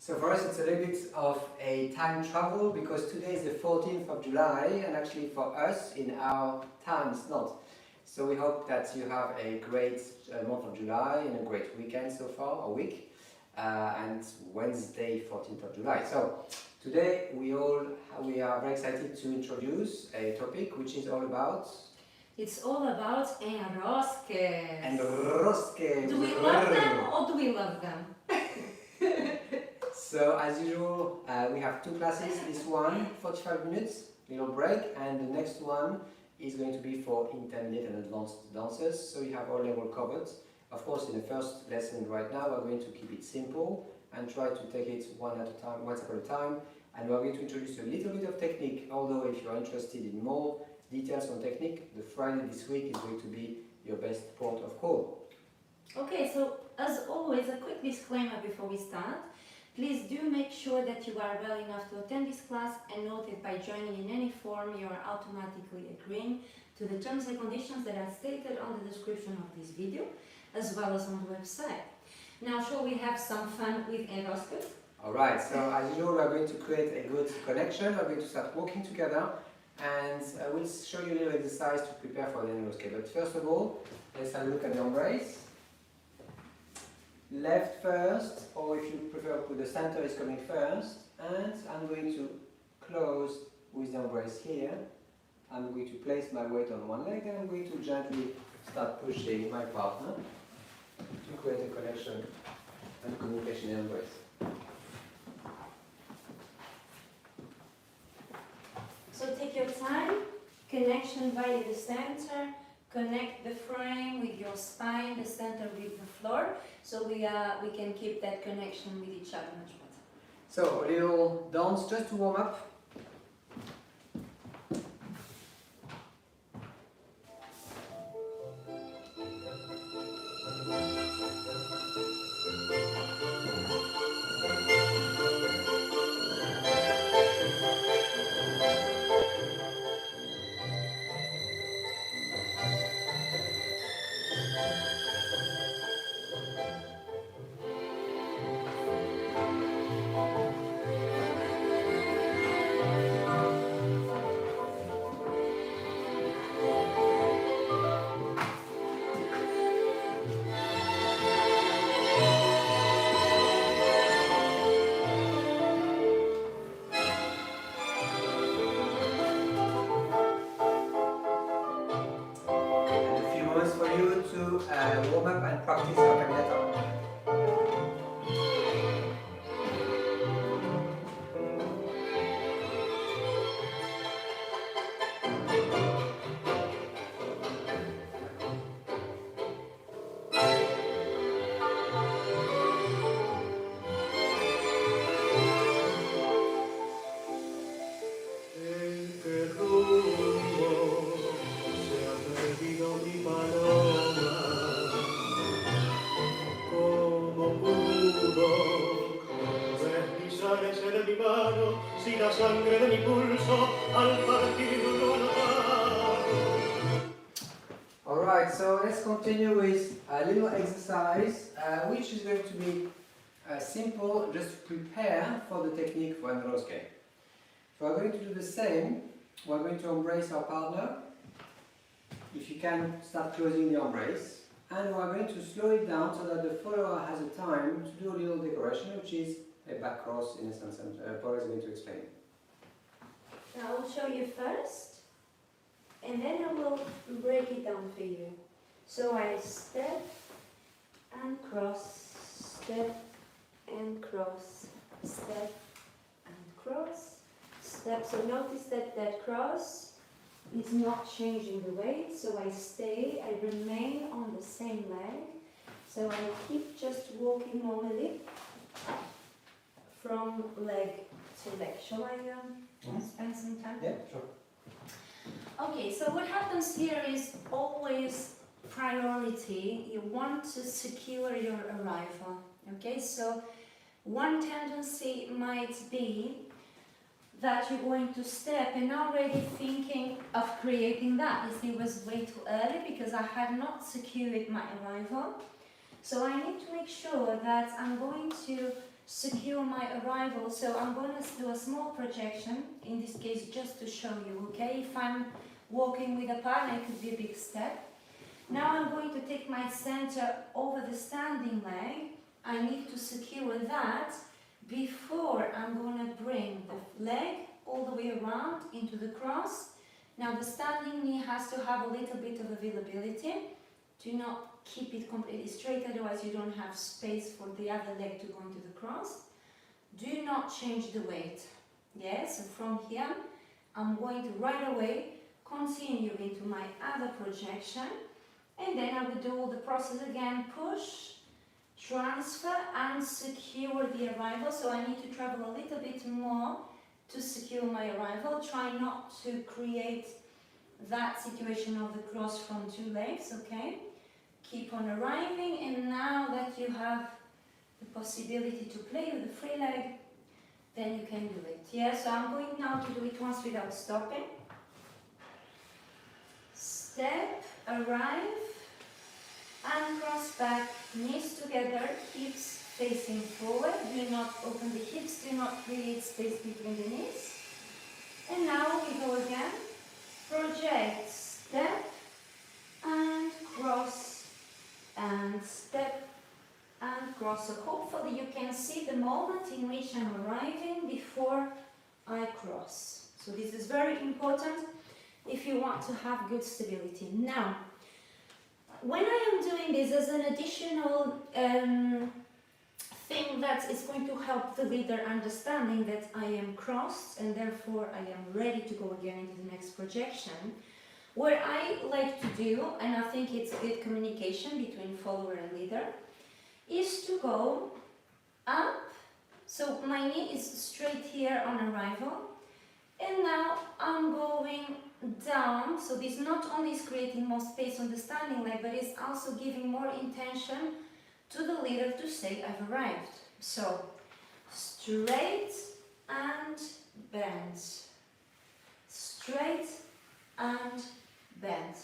So for us it's a little bit of a time travel because today is the 14th of July and actually for us in our time it's not. So we hope that you have a great month of July and a great weekend so far, a week, and Wednesday 14th of July. So today we are very excited to introduce a topic which is all about... It's all about ENROSQUE. ENROSQUE. Do we love them or do we love them? So as usual, we have two classes. This one, 45 minutes, little break, and the next one is going to be for intermediate and advanced dancers. So you have all level covered. Of course, in the first lesson right now, we're going to keep it simple and try to take it one step at a time. And we're going to introduce a little bit of technique, although if you're interested in more details on technique, the Friday this week is going to be your best port of call. Okay, so as always, a quick disclaimer before we start. Please do make sure that you are well enough to attend this class and note that by joining in any form you are automatically agreeing to the terms and conditions that are stated on the description of this video as well as on the website. Now shall we have some fun with ENROSQUE? Alright, so as usual we are going to create a good connection. We're going to start walking together and we'll show you a little exercise to prepare for the ENROSQUE. But first of all, let's have a look at the embrace. Left first, or if you prefer, the center is coming first, and I'm going to close with the embrace here. I'm going to place my weight on one leg and I'm going to gently start pushing my partner to create a connection and communication in embrace. So take your time, connection via the center. Connect the frame with your spine, the center with the floor, so we can keep that connection with each other much better. So a little dance just to warm up. For you to warm up and practice your caminata. Alright, so let's continue with a little exercise which is going to be simple, just to prepare for the technique for ENROSQUE. So we're going to do the same. We're going to embrace our partner. If you can, start closing the embrace. And we're going to slow it down so that the follower has a time to do a little decoration, which is a back cross in essence, and Paula is going to explain. Now I will show you first, and then I will break it down for you. So I step and cross, step and cross, step and cross, step. So notice that that cross is not changing the weight, so I stay, I remain on the same leg. So I keep just walking normally from leg to leg. Shall I spend some time? Yeah, sure. Okay, so what happens here is always priority. You want to secure your arrival. Okay, so one tendency might be that you're going to step and already thinking of creating that. You see, it was way too early because I had not secured my arrival. So I need to make sure that I'm going to secure my arrival. So I'm going to do a small projection, in this case just to show you, okay? If I'm walking with a partner, it could be a big step. Now I'm going to take my center over the standing leg. I need to secure that before I'm going to bring the leg all the way around into the cross. Now the standing knee has to have a little bit of availability. Do not keep it completely straight, otherwise you don't have space for the other leg to go into the cross. Do not change the weight. Yes, so from here I'm going to right away continue into my other projection, and then I will do all the process again, push, transfer and secure the arrival. So I need to travel a little bit more to secure my arrival. Try not to create that situation of the cross from two legs, okay? Keep on arriving, and now that you have the possibility to play with the free leg, then you can do it. Yeah, so I'm going now to do it once without stopping. Step, arrive, and cross back, knees together, hips facing forward. Do not open the hips, do not create space between the knees. And now we go again. Project, step, and cross, and step, and cross. So hopefully you can see the moment in which I'm arriving before I cross. So this is very important if you want to have good stability. Now, when I am doing this as an additional thing that is going to help the leader understanding that I am crossed and therefore I am ready to go again into the next projection, what I like to do, and I think it's good communication between follower and leader, is to go up. So my knee is straight here on arrival, and now I'm going down. So this not only is creating more space on the standing leg, but it's also giving more intention to the leader to say I've arrived. So straight and bend, straight and bend.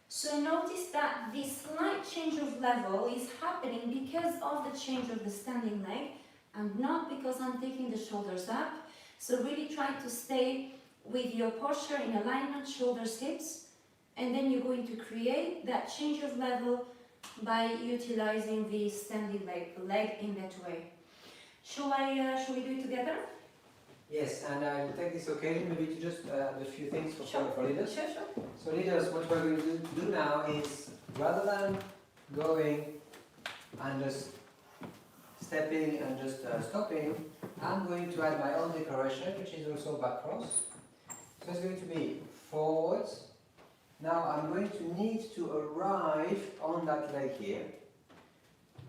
So notice that this slight change of level is happening because of the change of the standing leg and not because I'm taking the shoulders up. So really try to stay with your posture in alignment, shoulders, hips, and then you're going to create that change of level by utilizing the standing leg in that way. Shall we do it together? Yes, and I will take this occasion maybe to just add a few things for leaders. Sure. So leaders, what we're going to do now is, rather than going and just stepping and just stopping, I'm going to add my own decoration, which is also back cross. So it's going to be forwards. Now I'm going to need to arrive on that leg here,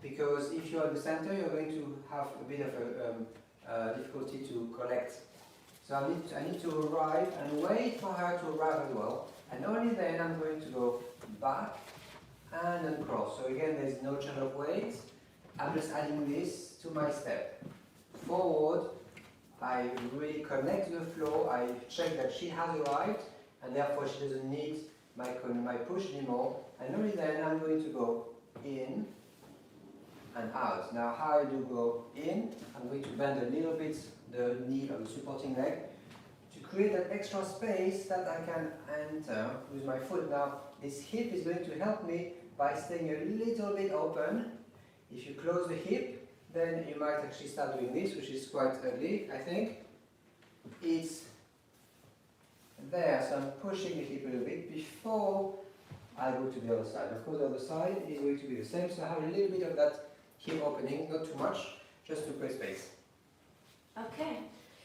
because if you're at the center, you're going to have a bit of difficulty to collect. So I need to arrive and wait for her to arrive as well, and only then I'm going to go back and then cross. So again, there's no change of weight. I'm just adding this to my step. Forward, I really connect to the floor, I check that she has arrived, and therefore she doesn't need my push anymore, and only then I'm going to go in and out. Now how I do go in, I'm going to bend a little bit the knee of the supporting leg to create that extra space that I can enter with my foot. Now this hip is going to help me by staying a little bit open. If you close the hip, then you might actually start doing this, which is quite ugly, I think. It's there, so I'm pushing the hip a little bit before I go to the other side. Of course, the other side is going to be the same, so I have a little bit of that hip opening, not too much, just to create space. Okay.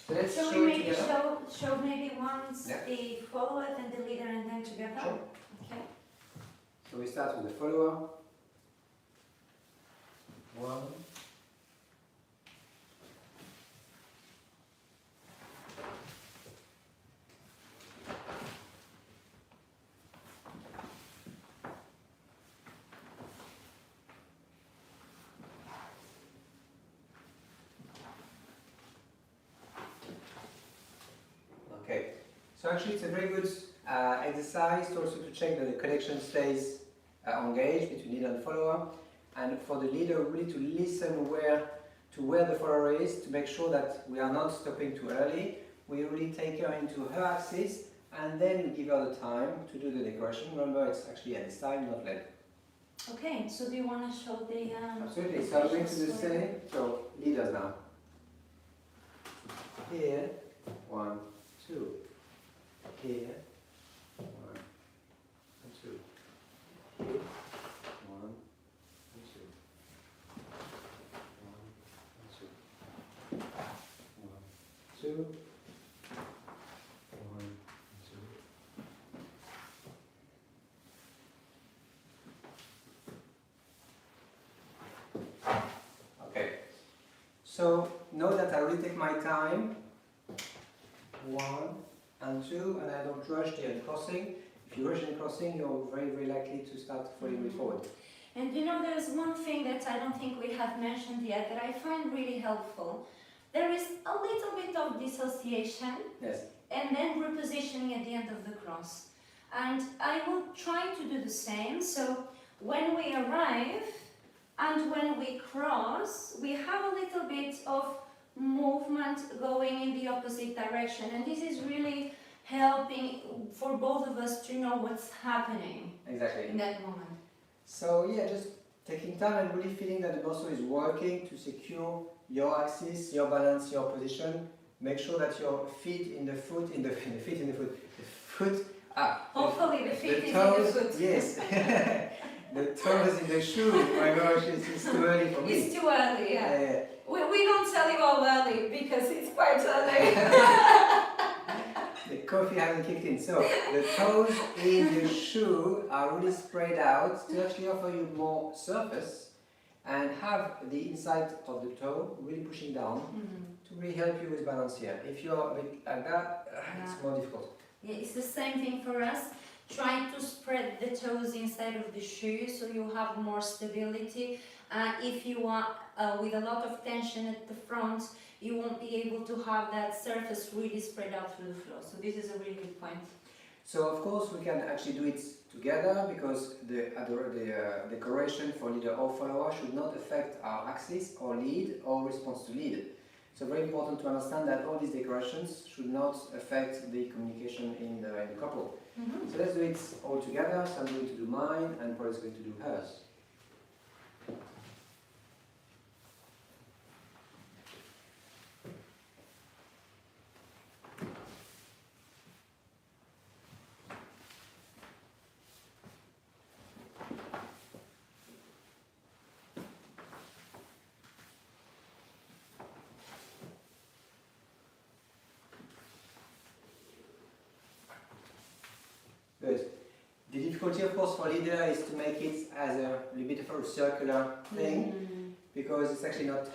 So let's Shall show we it maybe together. show maybe once the follower, then the leader, and then together? Sure. Okay. So we start with the follower. 1. Okay, so actually it's a very good exercise to also to check that the connection stays engaged between leader and follower, and for the leader really to listen where to where the follower is, to make sure that we are not stopping too early. We really take her into her axis and then give her the time to do the decoration. Remember, it's actually at this time, not late. Okay, so do you want to show the... Absolutely, so I'm going to do the same. So, leaders now. Here, 1, 2. Here, 1 and 2. Here, 1 and 2. 1 and 2. 1, 2. 1 and 2. Okay. So know that I really take my time. 1 and 2, and I don't rush the uncrossing. If you rush the crossing, you're very, very likely to start falling way forward. And you know, there's one thing that I don't think we have mentioned yet that I find really helpful. There is a little bit of dissociation, Yes. and then repositioning at the end of the cross. And I will try to do the same. So when we arrive and when we cross, we have a little bit of movement going in the opposite direction, and this is really helping for both of us to know what's happening Exactly. in that moment. So yeah, just taking time and really feeling that the muscle is working to secure your axis, your balance, your position. Make sure that your feet in the foot, Hopefully the feet is toes, in the foot. Yes. The toes in the shoe. My gosh, it's too early for me. It's too early, yeah. We don't tell you how early because it's quite early. The coffee hasn't kicked in. So the toes in the shoe are really spread out to actually offer you more surface and have the inside of the toe really pushing down to really help you with balance here. If you're a bit like that, it's more difficult. Yeah, it's the same thing for us. Try to spread the toes inside of the shoe so you have more stability. If you are with a lot of tension at the front, you won't be able to have that surface really spread out through the floor. So this is a really good point. So of course we can actually do it together because the decoration for leader or follower should not affect our axis or lead or response to lead. So very important to understand that all these decorations should not affect the communication in the couple. So let's do it all together. So I'm going to do mine and Paula is going to do hers. Good. The difficulty, of course, for leader is to make it as a little bit of a circular thing because it's actually not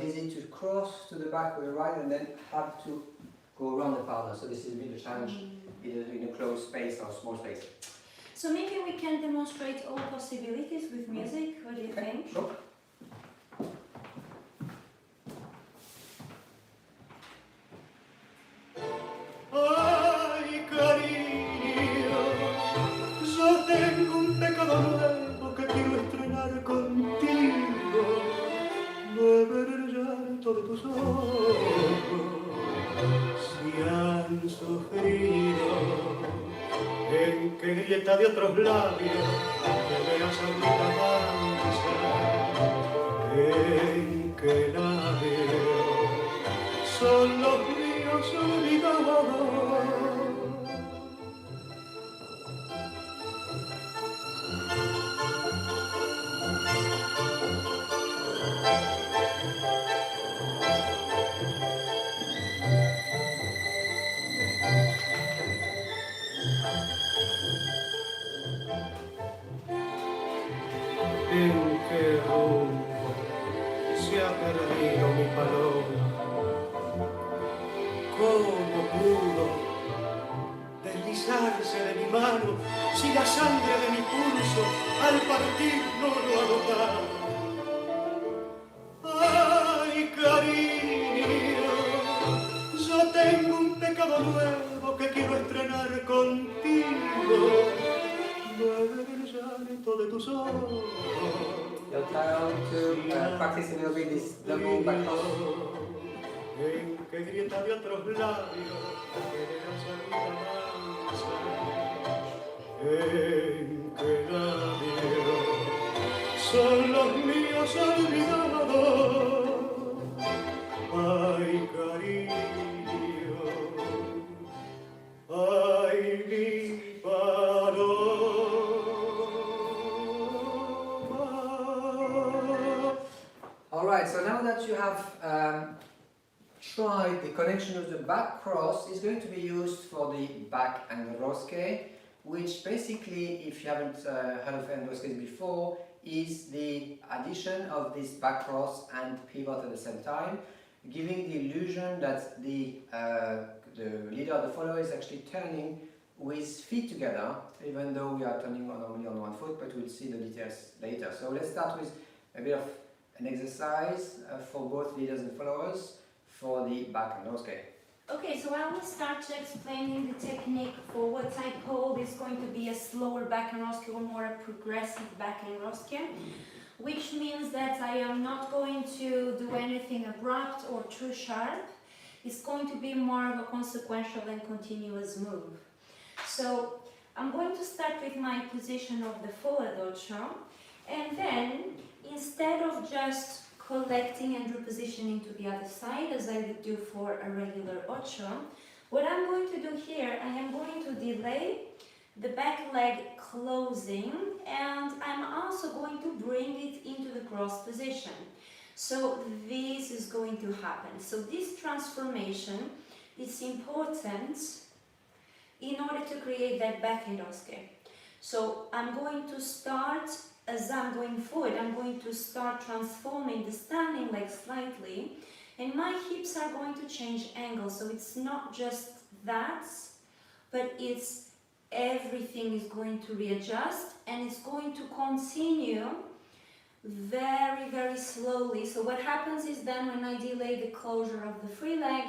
easy to cross to the back with the right and then have to go around the partner. So this is a bit of a challenge either in a closed space or small space. So maybe we can demonstrate all possibilities with music. What do you think? Sure. Ay, cariño, yo tengo un pecado nuevo que quiero estrenar contigo. Beber el llanto de tus ojos, si han sufrido, en qué grieta de otros labios te veas ahorita danza, en qué labios son los míos olvidados. ¿En qué rumbo se ha perdido mi paloma? ¿Cómo pudo deslizarse de mi mano si la sangre de mi pulso al partir no lo ha notado? ¡Ay, cariño! Yo tengo un pecado nuevo que quiero estrenar contigo. Beber el llanto de tus ojos. Your Try to practice a little bit this double back cross. En qué grieta de otros labios generas alguna danza, en qué labios son los míos olvidados. Ay, cariño, ay, mi paloma. Alright, so now that you have tried the connection of the back cross, is going to be used for the back ENROSQUE, which basically, if you haven't heard of ENROSQUE before, is the addition of this back cross and pivot at the same time, giving the illusion that the leader of the follower is actually turning with feet together, even though we are turning normally on one foot, but we'll see the details later. So let's start with a bit of an exercise for both leaders and followers for the back ENROSQUE. Okay, so I will start explaining the technique for what I call is going to be a slower back ENROSQUE or more a progressive back ENROSQUE, which means that I am not going to do anything abrupt or too sharp. It's going to be more of a consequential and continuous move. So I'm going to start with my position of the forward ocho, and then instead of just collecting and repositioning to the other side as I would do for a regular ocho, what I'm going to do here, I am going to delay the back leg closing, and I'm also going to bring it into the cross position. So this is going to happen. So this transformation is important in order to create that back ENROSQUE. So I'm going to start, as I'm going forward, I'm going to start transforming the standing leg slightly, and my hips are going to change angle. So it's not just that, but it's everything is going to readjust, and it's going to continue very, very slowly. So what happens is then when I delay the closure of the free leg,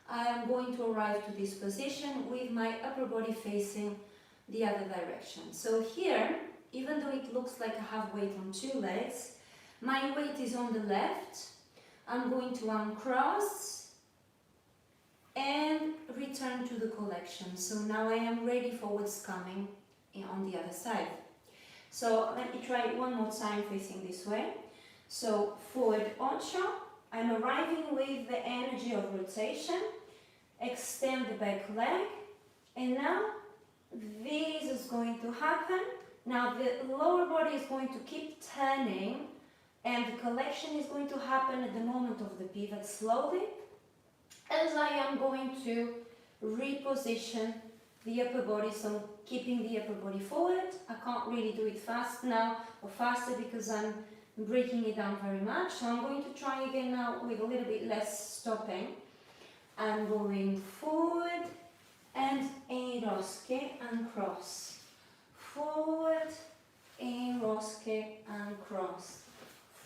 I am going to arrive to this position with my upper body facing the other direction. So here, even though it looks like I have weight on two legs, my weight is on the left. I'm going to uncross and return to the collection. So now I am ready for what's coming on the other side. So let me try it one more time facing this way. So forward ocho, I'm arriving with the energy of rotation, extend the back leg, and now this is going to happen. Now the lower body is going to keep turning, and the collection is going to happen at the moment of the pivot slowly, as I am going to reposition the upper body, so keeping the upper body forward. I can't really do it fast now or faster because I'm breaking it down very much. So I'm going to try again now with a little bit less stopping. I'm going forward and ENROSQUE and cross. Forward, ENROSQUE and cross.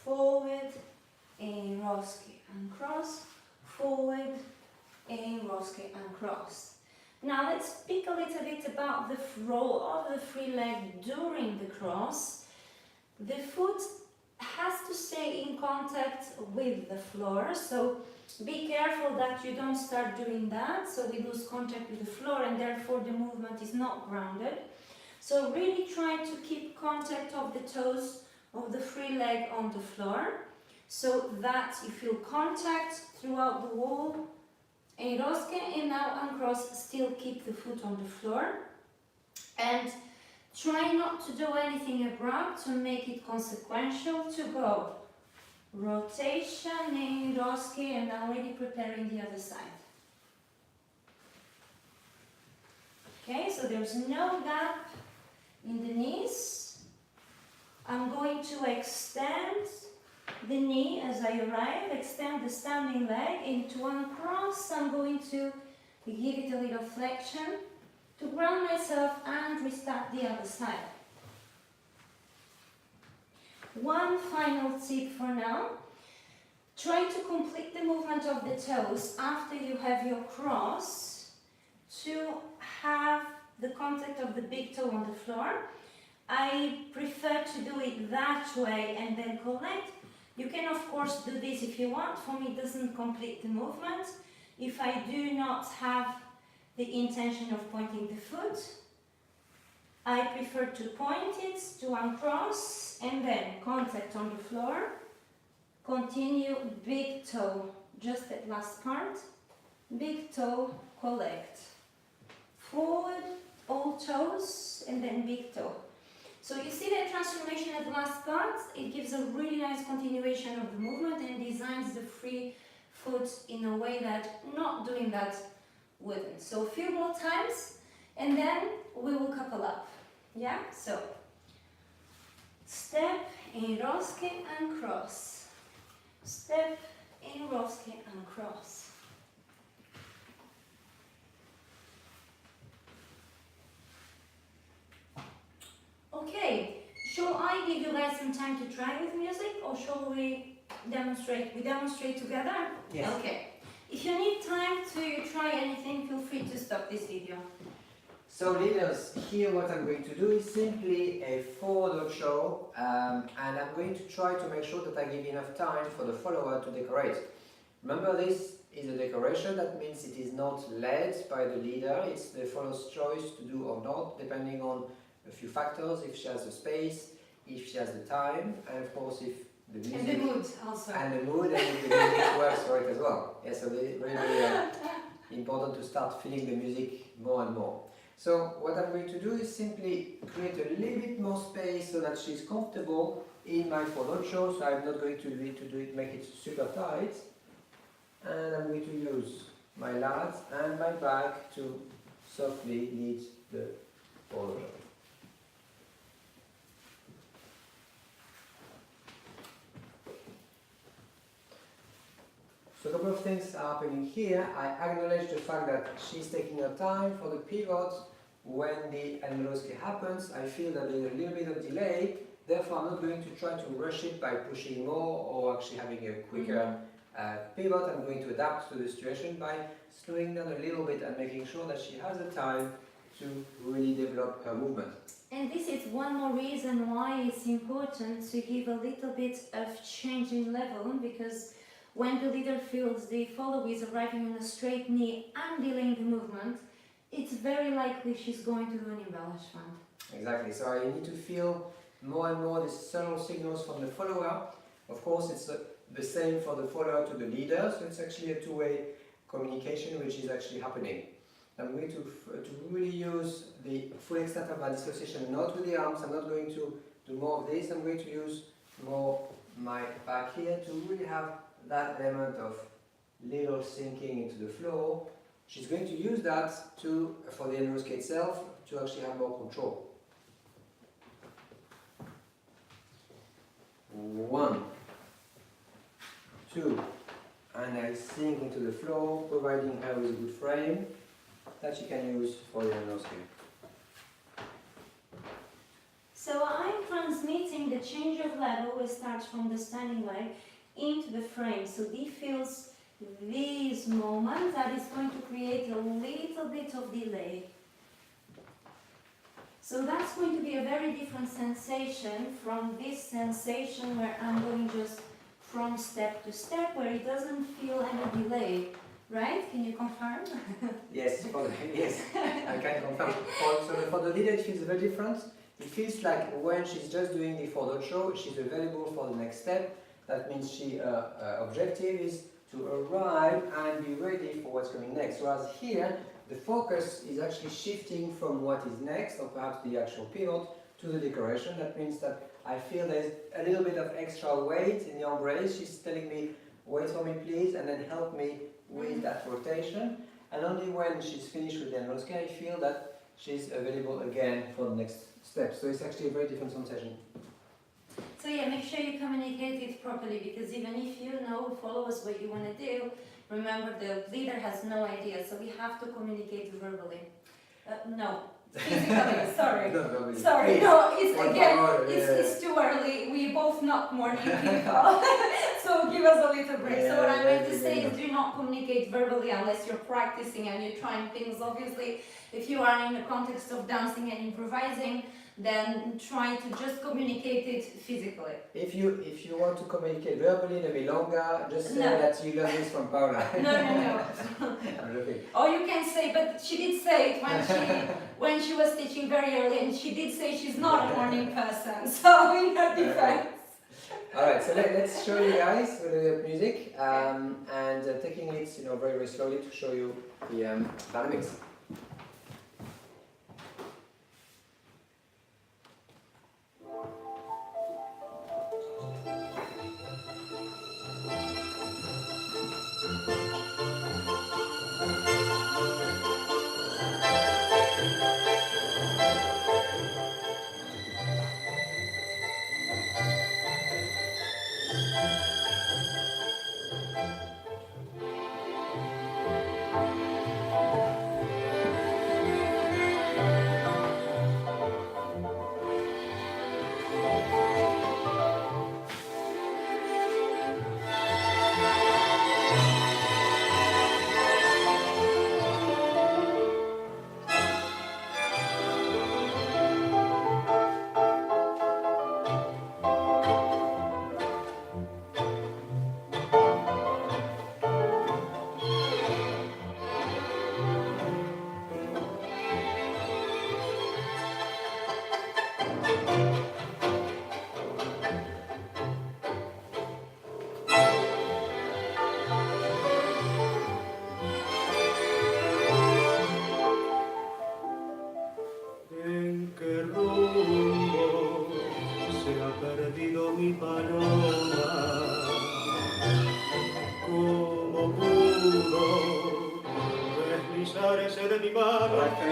Forward, ENROSQUE and cross. Forward, ENROSQUE and cross. Now let's speak a little bit about the roll of the free leg during the cross. The foot has to stay in contact with the floor, so be careful that you don't start doing that, so we lose contact with the floor and therefore the movement is not grounded. So really try to keep contact of the toes of the free leg on the floor, so that you feel contact throughout the wall. ENROSQUE, and now uncross, still keep the foot on the floor, and try not to do anything abrupt to make it consequential. To go rotation, ENROSQUE, and now already preparing the other side. Okay, so there's no gap in the knees. I'm going to extend the knee as I arrive, extend the standing leg into uncross. I'm going to give it a little flexion to ground myself and restart the other side. One final tip for now. Try to complete the movement of the toes after you have your cross to have the contact of the big toe on the floor. I prefer to do it that way and then collect. You can of course do this if you want. For me it doesn't complete the movement. If I do not have the intention of pointing the foot, I prefer to point it, to uncross, and then contact on the floor. Continue big toe, just that last part. Big toe, collect. Forward, all toes, and then big toe. So you see that transformation at the last part? It gives a really nice continuation of the movement and designs the free foot in a way that not doing that wouldn't. So a few more times, and then we will couple up. Yeah, so step, ENROSQUE and cross. Step, ENROSQUE and cross. Okay, shall I give you guys some time to try with music, or shall we demonstrate? We demonstrate together? Yes. Okay. If you need time to try anything, feel free to stop this video. So leaders, here what I'm going to do is simply a forward show, and I'm going to try to make sure that I give enough time for the follower to decorate. Remember, this is a decoration, that means it is not led by the leader, it's the follower's choice to do or not, depending on a few factors, if she has the space, if she has the time, and of course if the music... And the mood also. And the mood, and if the music works for it as well. Yeah, so it's really important to start feeling the music more and more. So what I'm going to do is simply create a little bit more space so that she's comfortable in my forward show. So I'm not going to make it super tight. And I'm going to use my lats and my back to softly lead the forward show. So a couple of things are happening here. I acknowledge the fact that she's taking her time for the pivot. When the ENROSQUE happens, I feel that there's a little bit of delay. Therefore, I'm not going to try to rush it by pushing more or actually having a quicker pivot. I'm going to adapt to the situation by slowing down a little bit and making sure that she has the time to really develop her movement. And this is one more reason why it's important to give a little bit of change in level, because when the leader feels the follower is arriving on a straight knee and delaying the movement, it's very likely she's going to do an embellishment. Exactly, so I need to feel more and more the subtle signals from the follower. Of course, it's the same for the follower to the leader, so it's actually a two-way communication which is actually happening. I'm going to really use the full extent of my dissociation, not with the arms. I'm not going to do more of this. I'm going to use more my back here to really have that element of little sinking into the floor. She's going to use that for the ENROSQUE itself to actually have more control. 1, 2, and I sink into the floor, providing her with a good frame that she can use for the ENROSQUE. So I'm transmitting the change of level, which starts from the standing leg, into the frame. So he feels this moment that is going to create a little bit of delay. So that's going to be a very different sensation from this sensation where I'm going just from step to step, where it doesn't feel any delay. Right? Can you confirm? Yes, yes, I can confirm. So for the leader, it feels very different. It feels like when she's just doing the forward show, she's available for the next step. That means she objective is to arrive and be ready for what's coming next. Whereas here, the focus is actually shifting from what is next, or perhaps the actual pivot, to the decoration. That means that I feel there's a little bit of extra weight in the embrace. She's telling me, wait for me please, and then help me with that rotation. And only when she's finished with the ENROSQUE, I feel that she's available again for the next step. So it's actually a very different sensation. So yeah, make sure you communicate it properly, because even if you know, follow us what you want to do, remember the leader has no idea, so we have to communicate verbally. No, physically, sorry. No, sorry, please. no, it's One again, more, it's too early, we both not morning people, so give us a little break. So what I'm going to say is do not communicate verbally unless you're practicing and you're trying things. Obviously, if you are in the context of dancing and improvising, than trying to just communicate it physically. If you want to communicate verbally in a milonga, just say No. that you learn this from Paula. No. I'm joking. Or you can say, but she did say it when she was teaching very early, and she did say she's not a morning person. So in her defense. Alright, so let's show you guys with the music and taking it very, very slowly to show you the dynamics.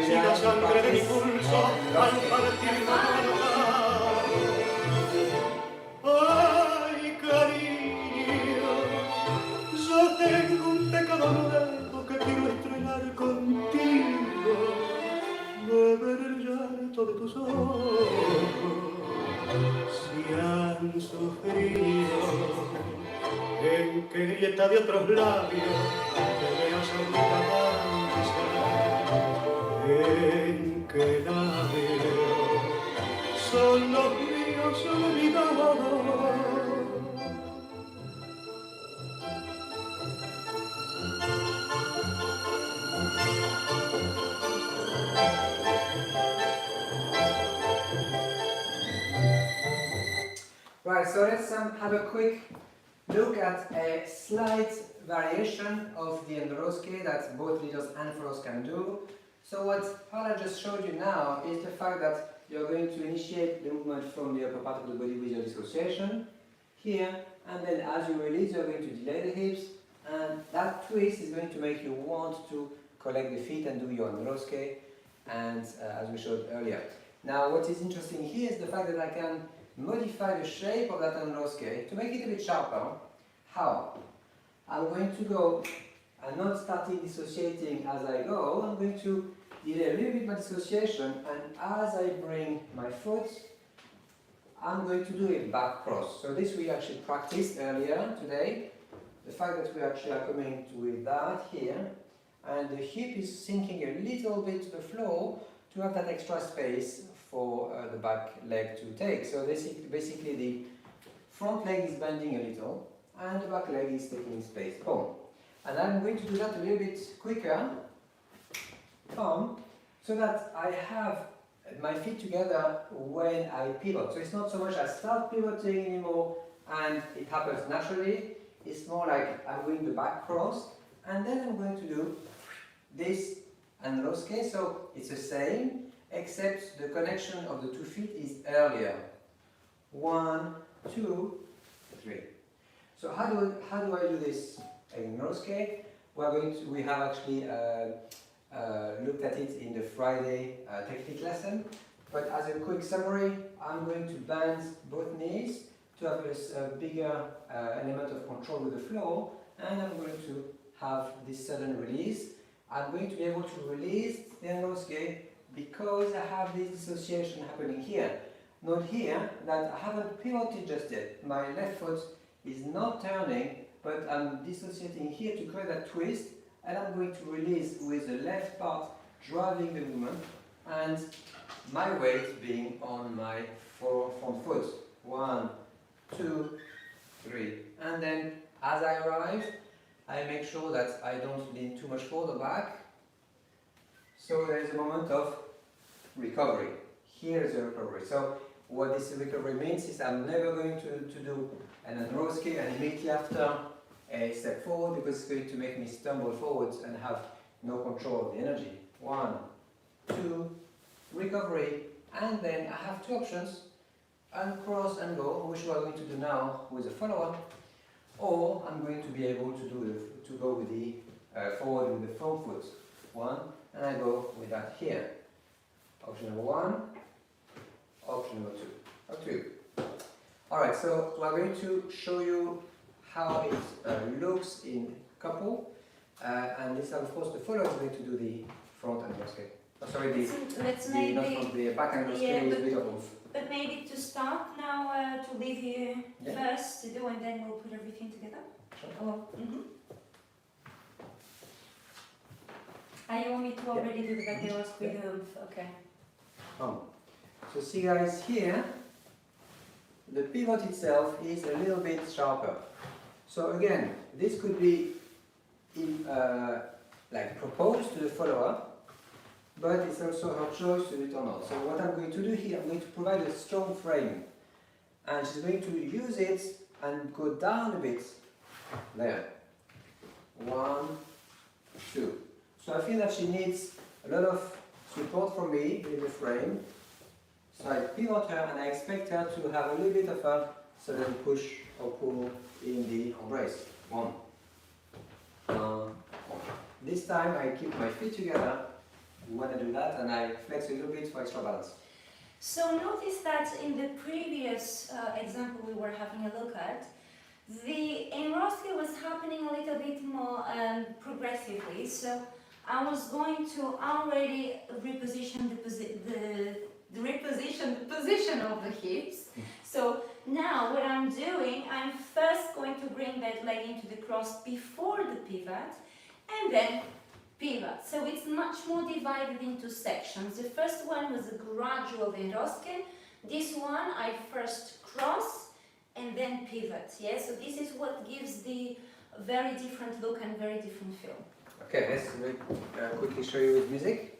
Si la sangre de mi pulso al partir ay, cariño, yo tengo un pecado nuevo que quiero estrenar contigo, beber el llanto de tus ojos, si han sufrido en que grieta de otros labios te veas ahorita avanzar. En que labios son los míos olvidados. Right, so let's have a quick look at a slight variation of the ENROSQUE that both leaders and fellows can do. So what Paula just showed you now is the fact that you're going to initiate the movement from the upper part of the body with your dissociation here, and then as you release you're going to delay the hips, and that twist is going to make you want to collect the feet and do your ENROSQUE, and as we showed earlier. Now what is interesting here is the fact that I can modify the shape of that ENROSQUE to make it a bit sharper. How? I'm going to go, I'm not starting dissociating as I go, I'm going to delay a little bit my dissociation, and as I bring my foot, I'm going to do a back cross. So this we actually practiced earlier today. The fact that we actually are coming with that here, and the hip is sinking a little bit to the floor to have that extra space for the back leg to take. So basically the front leg is bending a little, and the back leg is taking space. Boom. And I'm going to do that a little bit quicker, so that I have my feet together when I pivot. So it's not so much I start pivoting anymore and it happens naturally. It's more like I'm doing the back cross, and then I'm going to do this ENROSQUE. So it's the same, except the connection of the 2 feet is earlier. 1, 2, 3. So how do I do this ENROSQUE? We have actually looked at it in the Friday technique lesson, but as a quick summary, I'm going to bend both knees to have a bigger element of control with the floor, and I'm going to have this sudden release. I'm going to be able to release the ENROSQUE because I have this dissociation happening here. Note here that I haven't pivoted just yet. My left foot is not turning, but I'm dissociating here to create that twist, and I'm going to release with the left part driving the movement, and my weight being on my front foot. 1, 2, 3. And then as I arrive, I make sure that I don't lean too much further back. So there is a moment of recovery. Here is the recovery. So what this recovery means is I'm never going to do an ENROSQUE and immediately after a step forward, because it's going to make me stumble forwards and have no control of the energy. 1, 2, recovery, and then I have two options: uncross and go, which we are going to do now with a follower, or I'm going to be able to go with the forward with the front foot. 1, and I go with that here. Option number 1, option number 2, or 2. Alright, so we're going to show you how it looks in couple, and this of course the follower is going to do the front and ENROSQUE. Oh, sorry, the back and ENROSQUE is a bit of both. But maybe to start now, to leave you first to do, and then we'll put everything together. Sure. Oh, you want me to already do the back ENROSQUE? Okay. So see guys, here the pivot itself is a little bit sharper. So again, this could be like proposed to the follower, but it's also her choice to do it or not. So what I'm going to do here, I'm going to provide a strong frame, and she's going to use it and go down a bit. There. 1, 2. So I feel that she needs a lot of support from me in the frame. So I pivot her and I expect her to have a little bit of a sudden push or pull in the embrace. 1. This time I keep my feet together when I do that, and I flex a little bit for extra balance. So notice that in the previous example we were having a look at, the ENROSQUE was happening a little bit more progressively. So I was going to already reposition the position of the hips. So now what I'm doing, I'm first going to bring that leg into the cross before the pivot, and then pivot. So it's much more divided into sections. The first one was a gradual ENROSQUE. This one I first cross and then pivot. Yeah, so this is what gives the very different look and very different feel. Okay, let's quickly show you with music.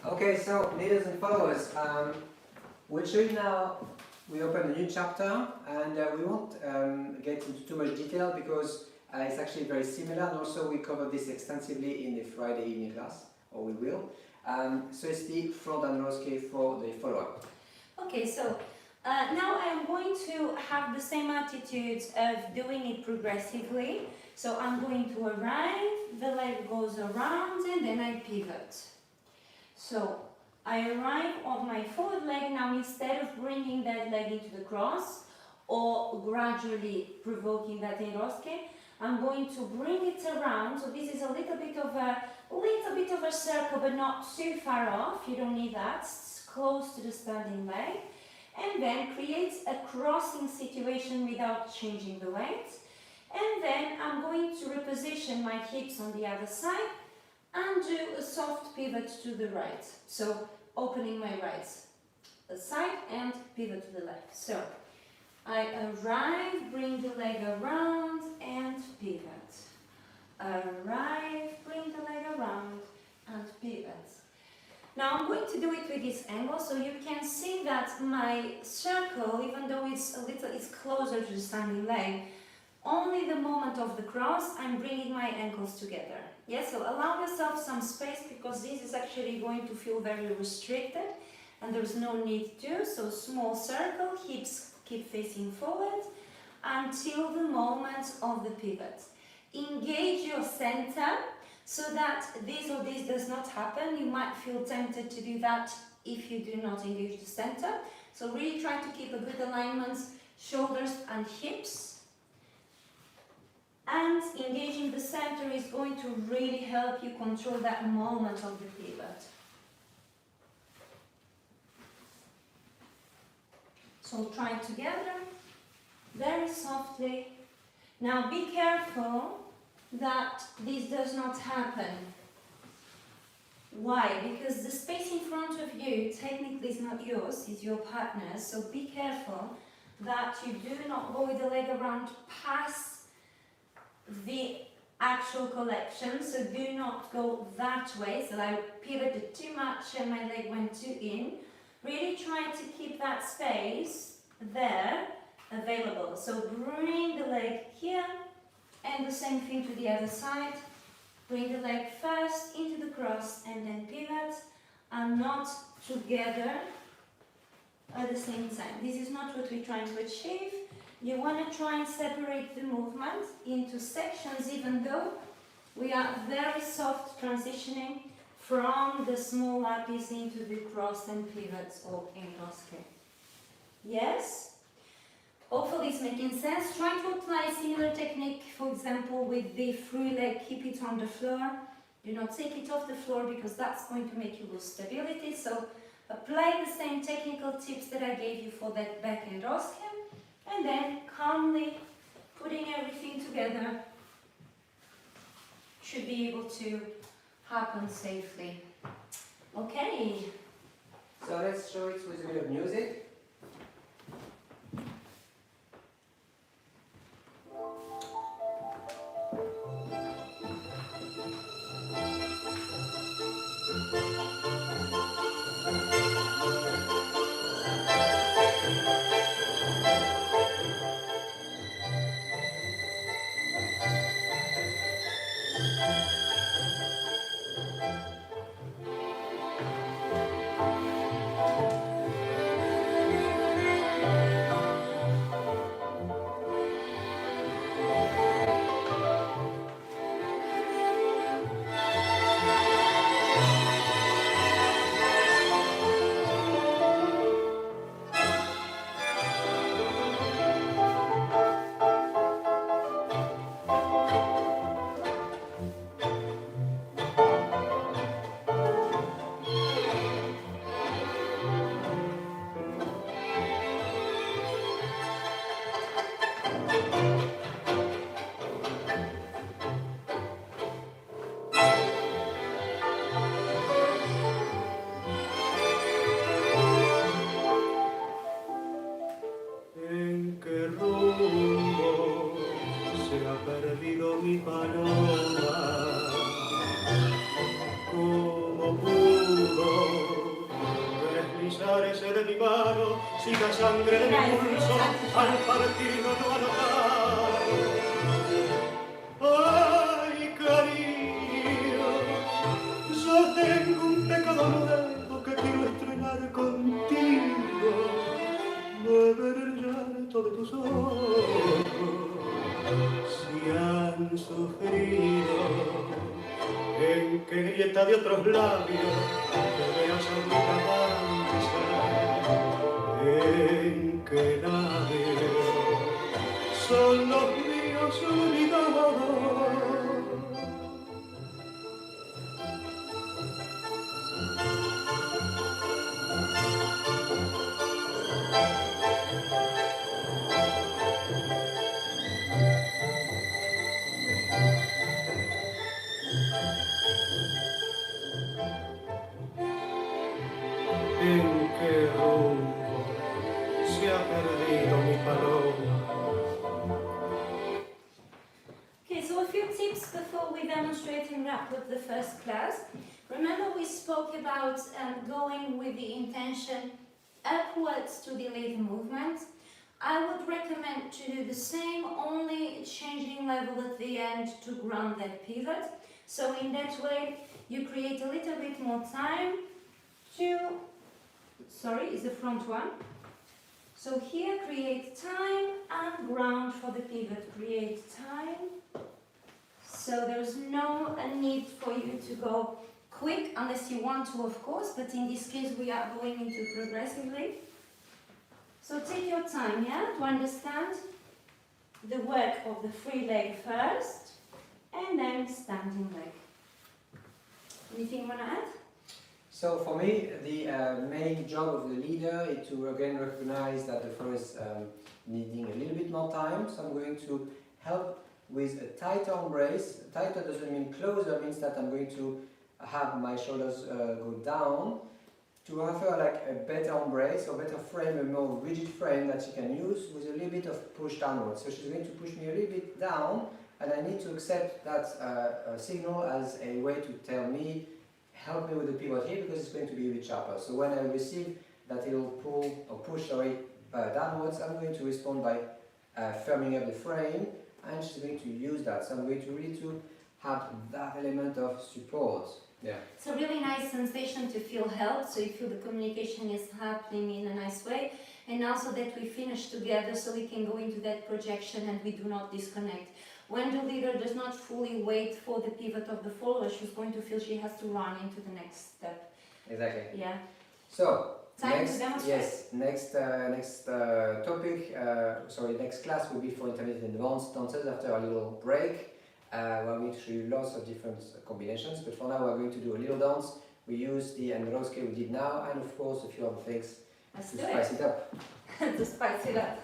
Okay, so leaders and followers, we'll show you now, we open a new chapter, and we won't get into too much detail because it's actually very similar, and also we cover this extensively in the Friday evening class, or we will. So it's the front ENROSQUE for the follower. Okay, so now I'm going to have the same attitude of doing it progressively. So I'm going to arrive, the leg goes around, and then I pivot. So I arrive on my forward leg. Now instead of bringing that leg into the cross or gradually provoking that ENROSQUE, I'm going to bring it around. So this is a little bit of a circle, but not too far off. You don't need that. It's close to the standing leg. And then create a crossing situation without changing the weight. And then I'm going to reposition my hips on the other side and do a soft pivot to the right. So opening my right side and pivot to the left. So I arrive, bring the leg around and pivot. Arrive, bring the leg around and pivot. Now I'm going to do it with this angle, so you can see that my circle, even though it's closer to the standing leg, only the moment of the cross I'm bringing my ankles together. Yes, so allow yourself some space because this is actually going to feel very restricted and there's no need to. So small circle, hips keep facing forward until the moment of the pivot. Engage your center so that this or this does not happen. You might feel tempted to do that if you do not engage the center. So really try to keep a good alignment, shoulders and hips. And engaging the center is going to really help you control that moment of the pivot. So try it together, very softly. Now be careful that this does not happen. Why? Because the space in front of you technically is not yours, it's your partner's. So be careful that you do not go with the leg around past the actual collection, so do not go that way. So I pivoted too much and my leg went too in. Really try to keep that space there available. So bring the leg here and the same thing to the other side. Bring the leg first into the cross and then pivot, and not together at the same time. This is not what we're trying to achieve. You want to try and separate the movement into sections, even though we are very soft transitioning from the small lapis into the cross and pivots or ENROSQUE. Yes? Hopefully it's making sense. Try to apply a similar technique, for example, with the free leg, keep it on the floor. Do not take it off the floor because that's going to make you lose stability. So apply the same technical tips that I gave you for that back ENROSQUE. And then calmly putting everything together should be able to happen safely. Okay. So let's show it with a bit of music. Si la sangre de mi pulso al partir no lo ha notado. Ay, cariño, yo tengo un pecado nuevo que quiero estrenar contigo. Beber el llanto de tus ojos, si han sufrido en que grieta de otros labios te veas ahorita danzar. En que nadie son los míos olvidados few tips before we demonstrate and wrap up the first class. Remember we spoke about going with the intention upwards to delay the movement. I would recommend to do the same, only changing level at the end to ground that pivot. So in that way you create a little bit more time to, sorry, is the front one. So here create time and ground for the pivot, create time. So there's no need for you to go quick unless you want to, of course, but in this case we are going into progressively. So take your time, yeah, to understand the work of the free leg first and then standing leg. Anything you want to add? So for me, the main job of the leader is to again recognize that the floor is needing a little bit more time. So I'm going to help with a tighter embrace. Tighter doesn't mean closer, it means that I'm going to have my shoulders go down to offer like a better embrace or better frame, a more rigid frame that she can use with a little bit of push downwards. So she's going to push me a little bit down, and I need to accept that signal as a way to tell me, help me with the pivot here, because it's going to be a bit sharper. So when I receive that little pull or push, downwards, I'm going to respond by firming up the frame, and she's going to use that. So I'm going to really to have that element of support. Yeah. It's a really nice sensation to feel held, so you feel the communication is happening in a nice way, and also that we finish together so we can go into that projection and we do not disconnect. When the leader does not fully wait for the pivot of the follower, she's going to feel she has to run into the next step. Exactly. Yeah. So, time to demonstrate. Yes, next topic, next class will be for intermediate and advanced dancers after a little break. Where we show you lots of different combinations, but for now we're going to do a little dance. We use the ENROSQUE we did now, and of course a few other things to spice it up. To spice it up.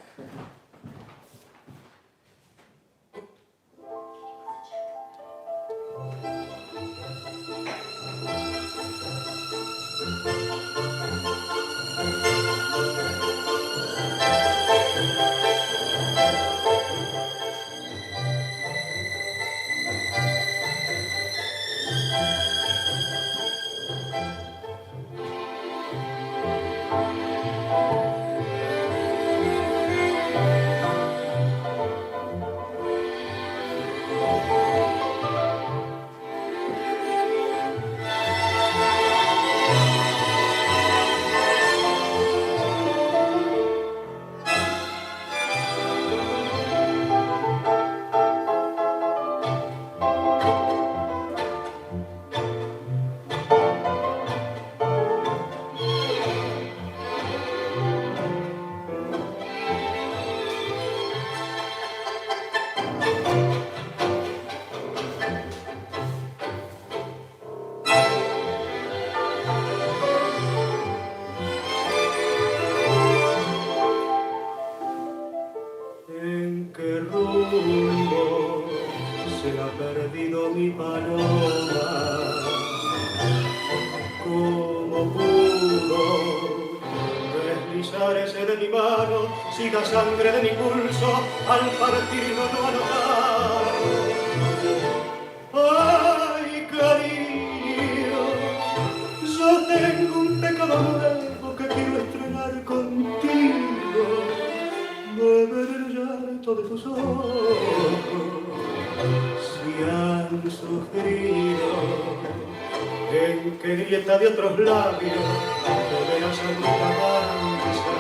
Si la sangre de mi pulso al partir no anotar. Ay, cariño, yo tengo un pecado nuevo que quiero estrenar contigo. Beber el llanto de tus ojos, si han sufrido en que grieta de otros labios te veas a mi avanzar.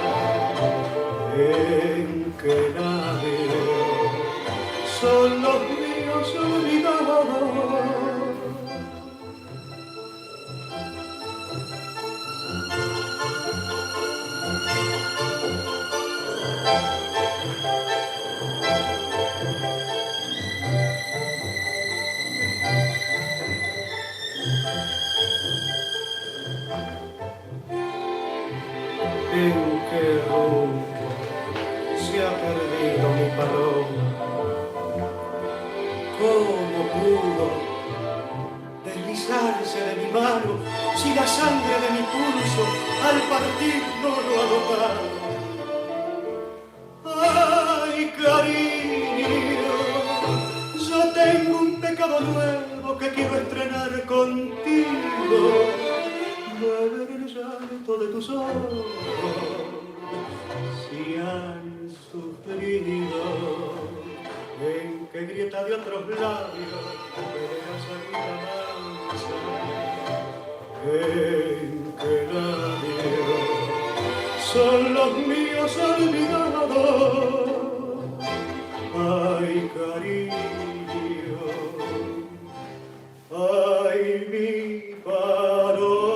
En que nadie son los míos olvidados. En que se ha perdido mi paloma. ¿Cómo pudo deslizarse de mi mano si la sangre de mi pulso al partir no lo ha notado? Ay, cariño, yo tengo pecado nuevo que quiero estrenar contigo. Beber el llanto de tus ojos, si han sufrido, en qué grieta de otros labios veas aquella mancha, en qué labios son los míos olvidados. Ay, cariño, ay, mi paloma.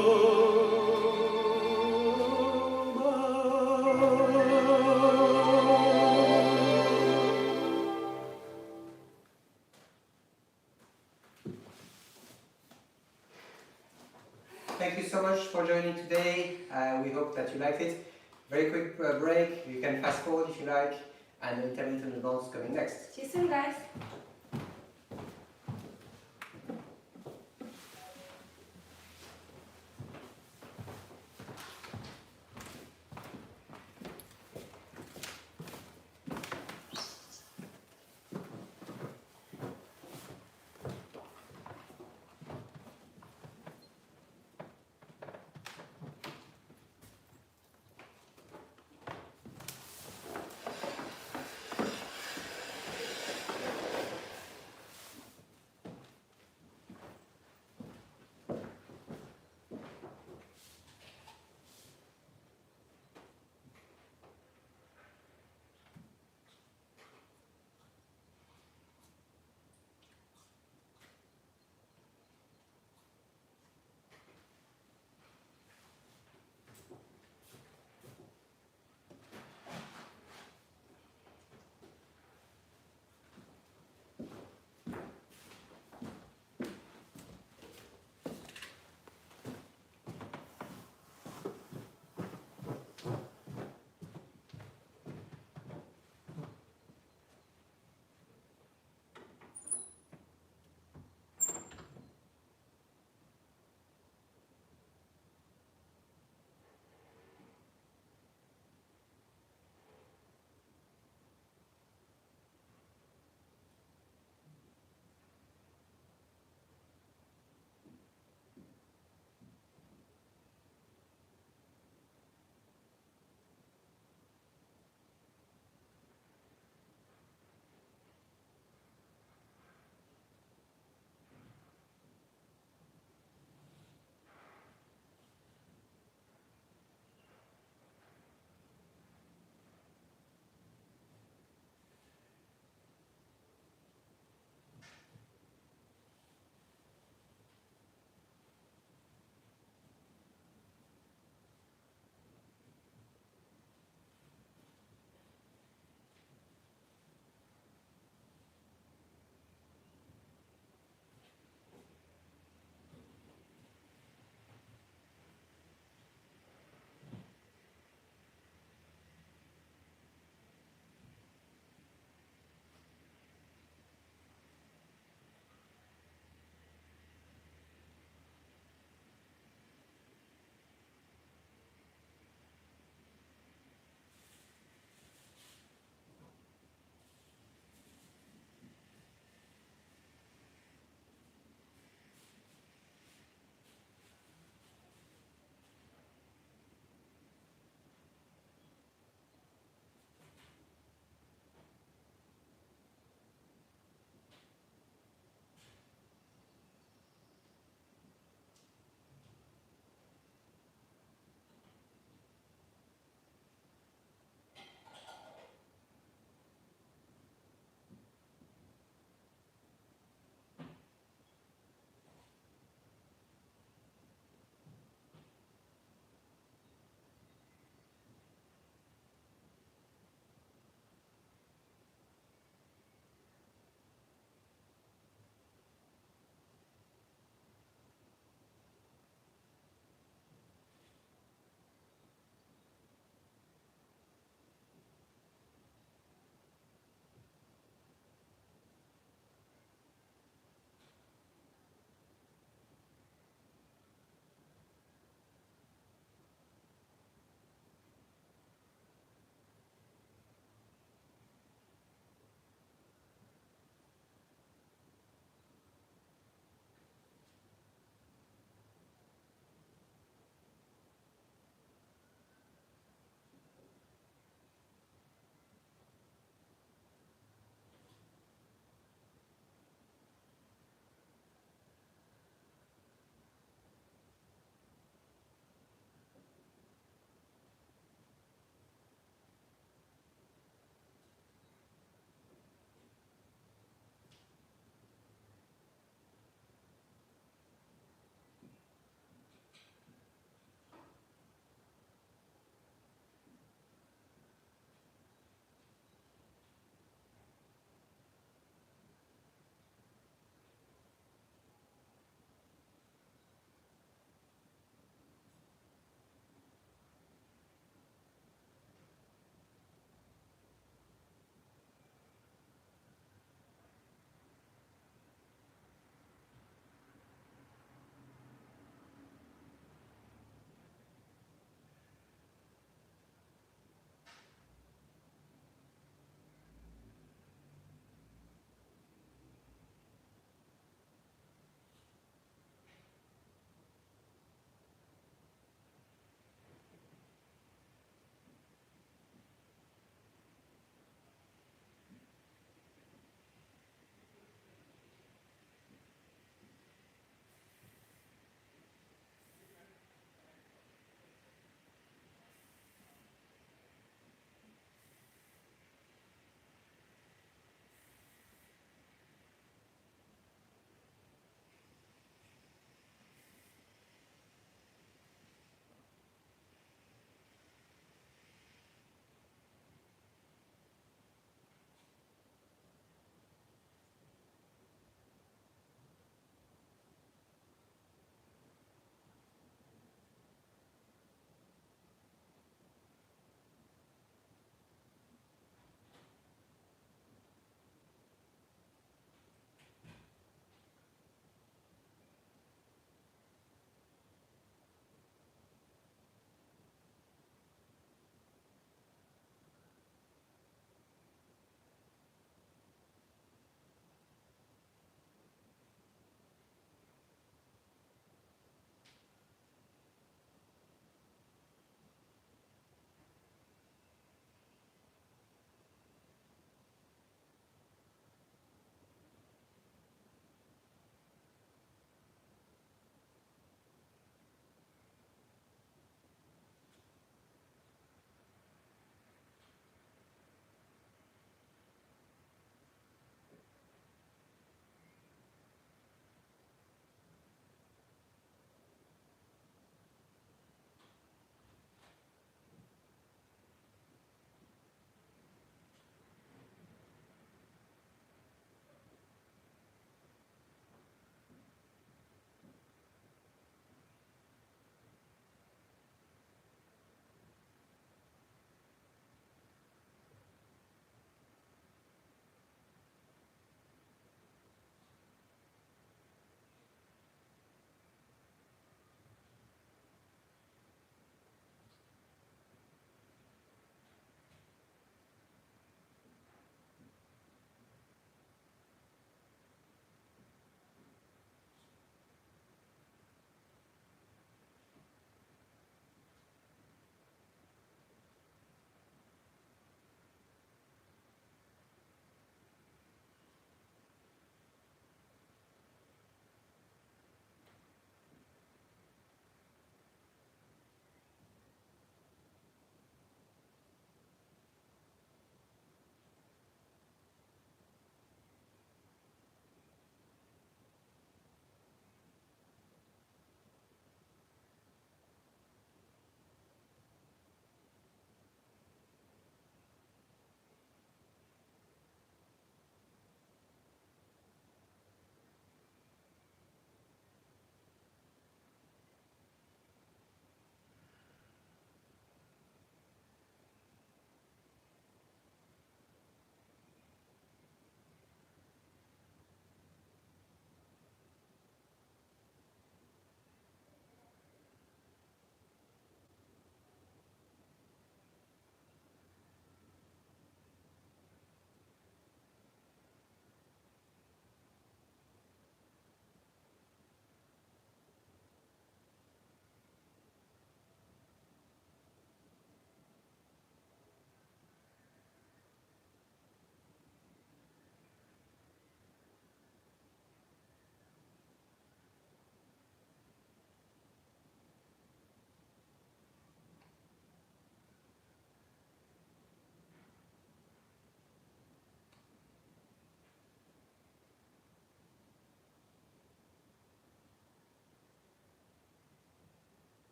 Thank you so much for joining today. We hope that you liked it. Very quick break. You can fast forward if you like. And the intermittent advance coming next. See you soon, guys.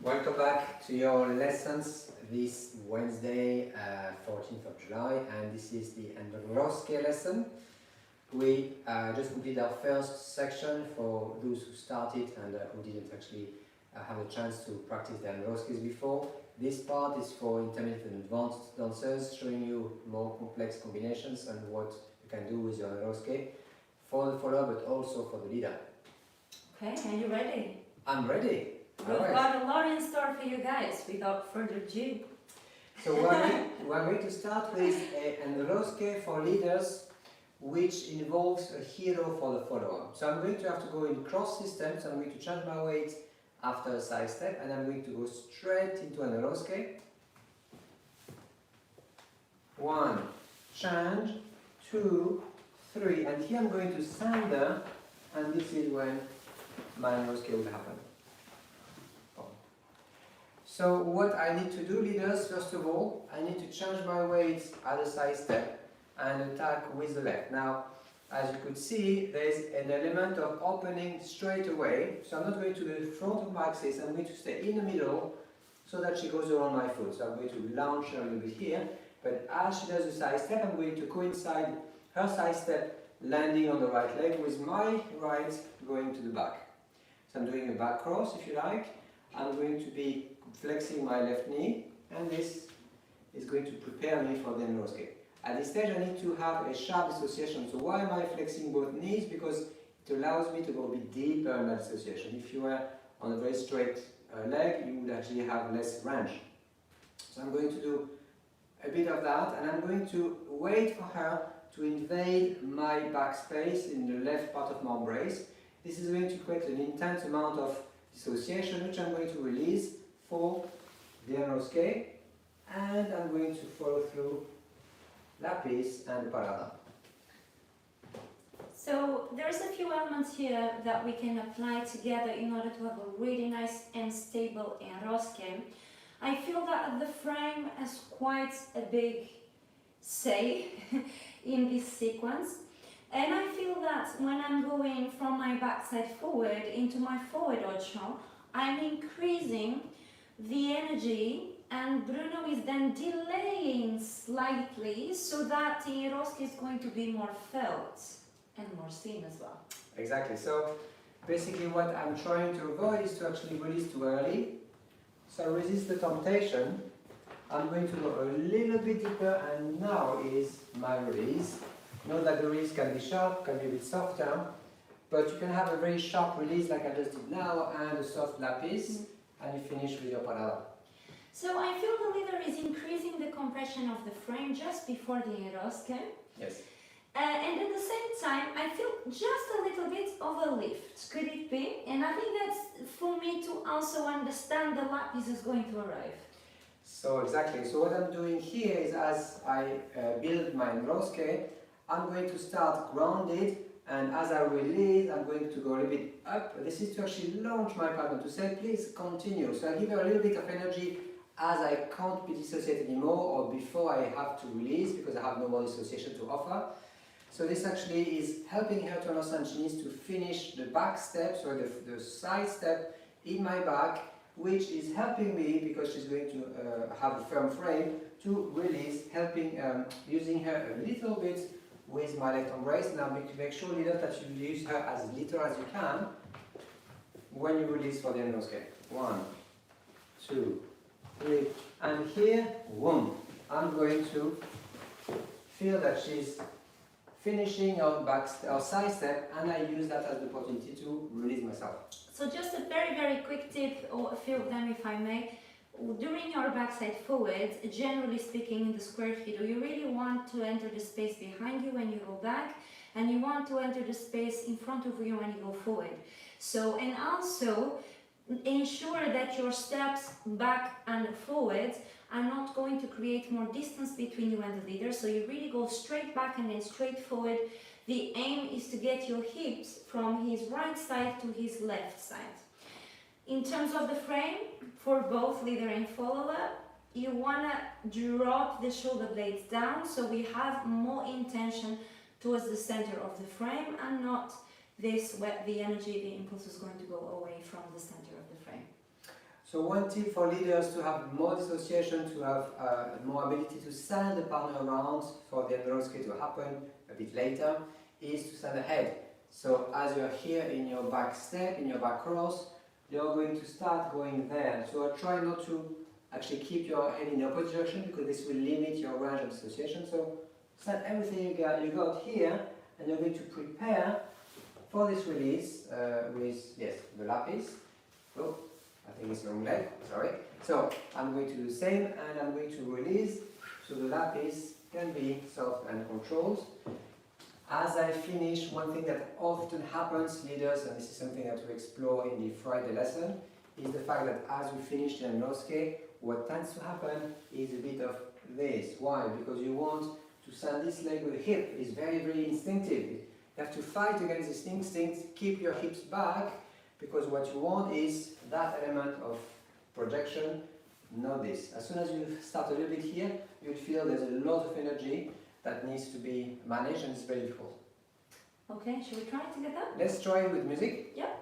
Welcome back to your lessons this Wednesday, 14th of July, and this is the ENROSQUE lesson. We just completed our first section for those who started and who didn't actually have a chance to practice the ENROSQUEs before. This part is for intermediate and advanced dancers, showing you more complex combinations and what you can do with your ENROSQUE for the follower, but also for the leader. Okay, are you ready? I'm ready. We've got a lot in store for you guys, without further ado. So we're going to start with an ENROSQUE for leaders, which involves a hero for the follower. So I'm going to have to go in cross system, so I'm going to change my weight after a side step, and I'm going to go straight into an ENROSQUE. 1, change, 2, 3, and here I'm going to sander, and this is when my ENROSQUE will happen. So what I need to do, leaders, first of all, I need to change my weight at a side step and attack with the left. Now, as you could see, there is an element of opening straight away. So I'm not going to the front of my axis, I'm going to stay in the middle so that she goes around my foot. So I'm going to launch her a little bit here, but as she does the side step, I'm going to coincide her side step landing on the right leg with my right going to the back. So I'm doing a back cross, if you like. I'm going to be flexing my left knee, and this is going to prepare me for the ENROSQUE. At this stage I need to have a sharp dissociation. So why am I flexing both knees? Because it allows me to go a bit deeper in my dissociation. If you were on a very straight leg, you would actually have less range. So I'm going to do a bit of that, and I'm going to wait for her to invade my back space in the left part of my embrace. This is going to create an intense amount of dissociation, which I'm going to release for the ENROSQUE, and I'm going to follow through lapis and parada. So there's a few elements here that we can apply together in order to have a really nice and stable ENROSQUE. I feel that the frame has quite a big say in this sequence, and I feel that when I'm going from my backside forward into my forward ocho, I'm increasing the energy, and Bruno is then delaying slightly so that the ENROSQUE is going to be more felt and more seen as well. Exactly. So basically what I'm trying to avoid is to actually release too early. So resist the temptation. I'm going to go a little bit deeper, and now is my release. Note that the release can be sharp, can be a bit softer, but you can have a very sharp release like I just did now, and a soft lapis, and you finish with your parada. So I feel the leader is increasing the compression of the frame just before the ENROSQUE. Yes. And at the same time, I feel just a little bit of a lift. Could it be? And I think that's for me to also understand the lapis is going to arrive. So exactly. So what I'm doing here is, as I build my ENROSQUE, I'm going to start grounded, and as I release, I'm going to go a little bit up. This is to actually launch my partner, to say, please continue. So I give her a little bit of energy as I can't be dissociated anymore, or before I have to release because I have no more dissociation to offer. So this actually is helping her to understand she needs to finish the back step, so the side step in my back, which is helping me because she's going to have a firm frame to release, helping using her a little bit with my left embrace. Now make sure, leader, that you use her as little as you can when you release for the ENROSQUE. 1, 2, 3, and here, boom, I'm going to feel that she's finishing our side step, and I use that as the opportunity to release myself. So just a very, very quick tip, or a few of them if I may. During your backside forward, generally speaking in the square fiddle, you really want to enter the space behind you when you go back, and you want to enter the space in front of you when you go forward. So, and also ensure that your steps back and forward are not going to create more distance between you and the leader. So you really go straight back and then straight forward. The aim is to get your hips from his right side to his left side. In terms of the frame, for both leader and follower, you want to drop the shoulder blades down so we have more intention towards the center of the frame, and not this where the energy, the impulse is going to go away from the center of the frame. So one tip for leaders to have more dissociation, to have more ability to send the partner around for the ENROSQUE to happen a bit later, is to stand ahead. So as you're here in your back step, in your back cross, you're going to start going there. So try not to actually keep your head in the opposite direction because this will limit your range of dissociation. So set everything you got here, and you're going to prepare for this release with, yes, the lapis. Oh, I think it's long leg, sorry. So I'm going to do the same, and I'm going to release, so the lapis can be soft and controlled. As I finish, one thing that often happens, leaders, and this is something that we explore in the Friday lesson, is the fact that as we finish the ENROSQUE, what tends to happen is a bit of this. Why? Because you want to send this leg with the hip. It's very, very instinctive. You have to fight against this instinct, keep your hips back, because what you want is that element of projection, not this. As soon as you start a little bit here, you'll feel there's a lot of energy that needs to be managed, and it's very difficult. Okay, shall we try it together? Let's try it with music. Yeah.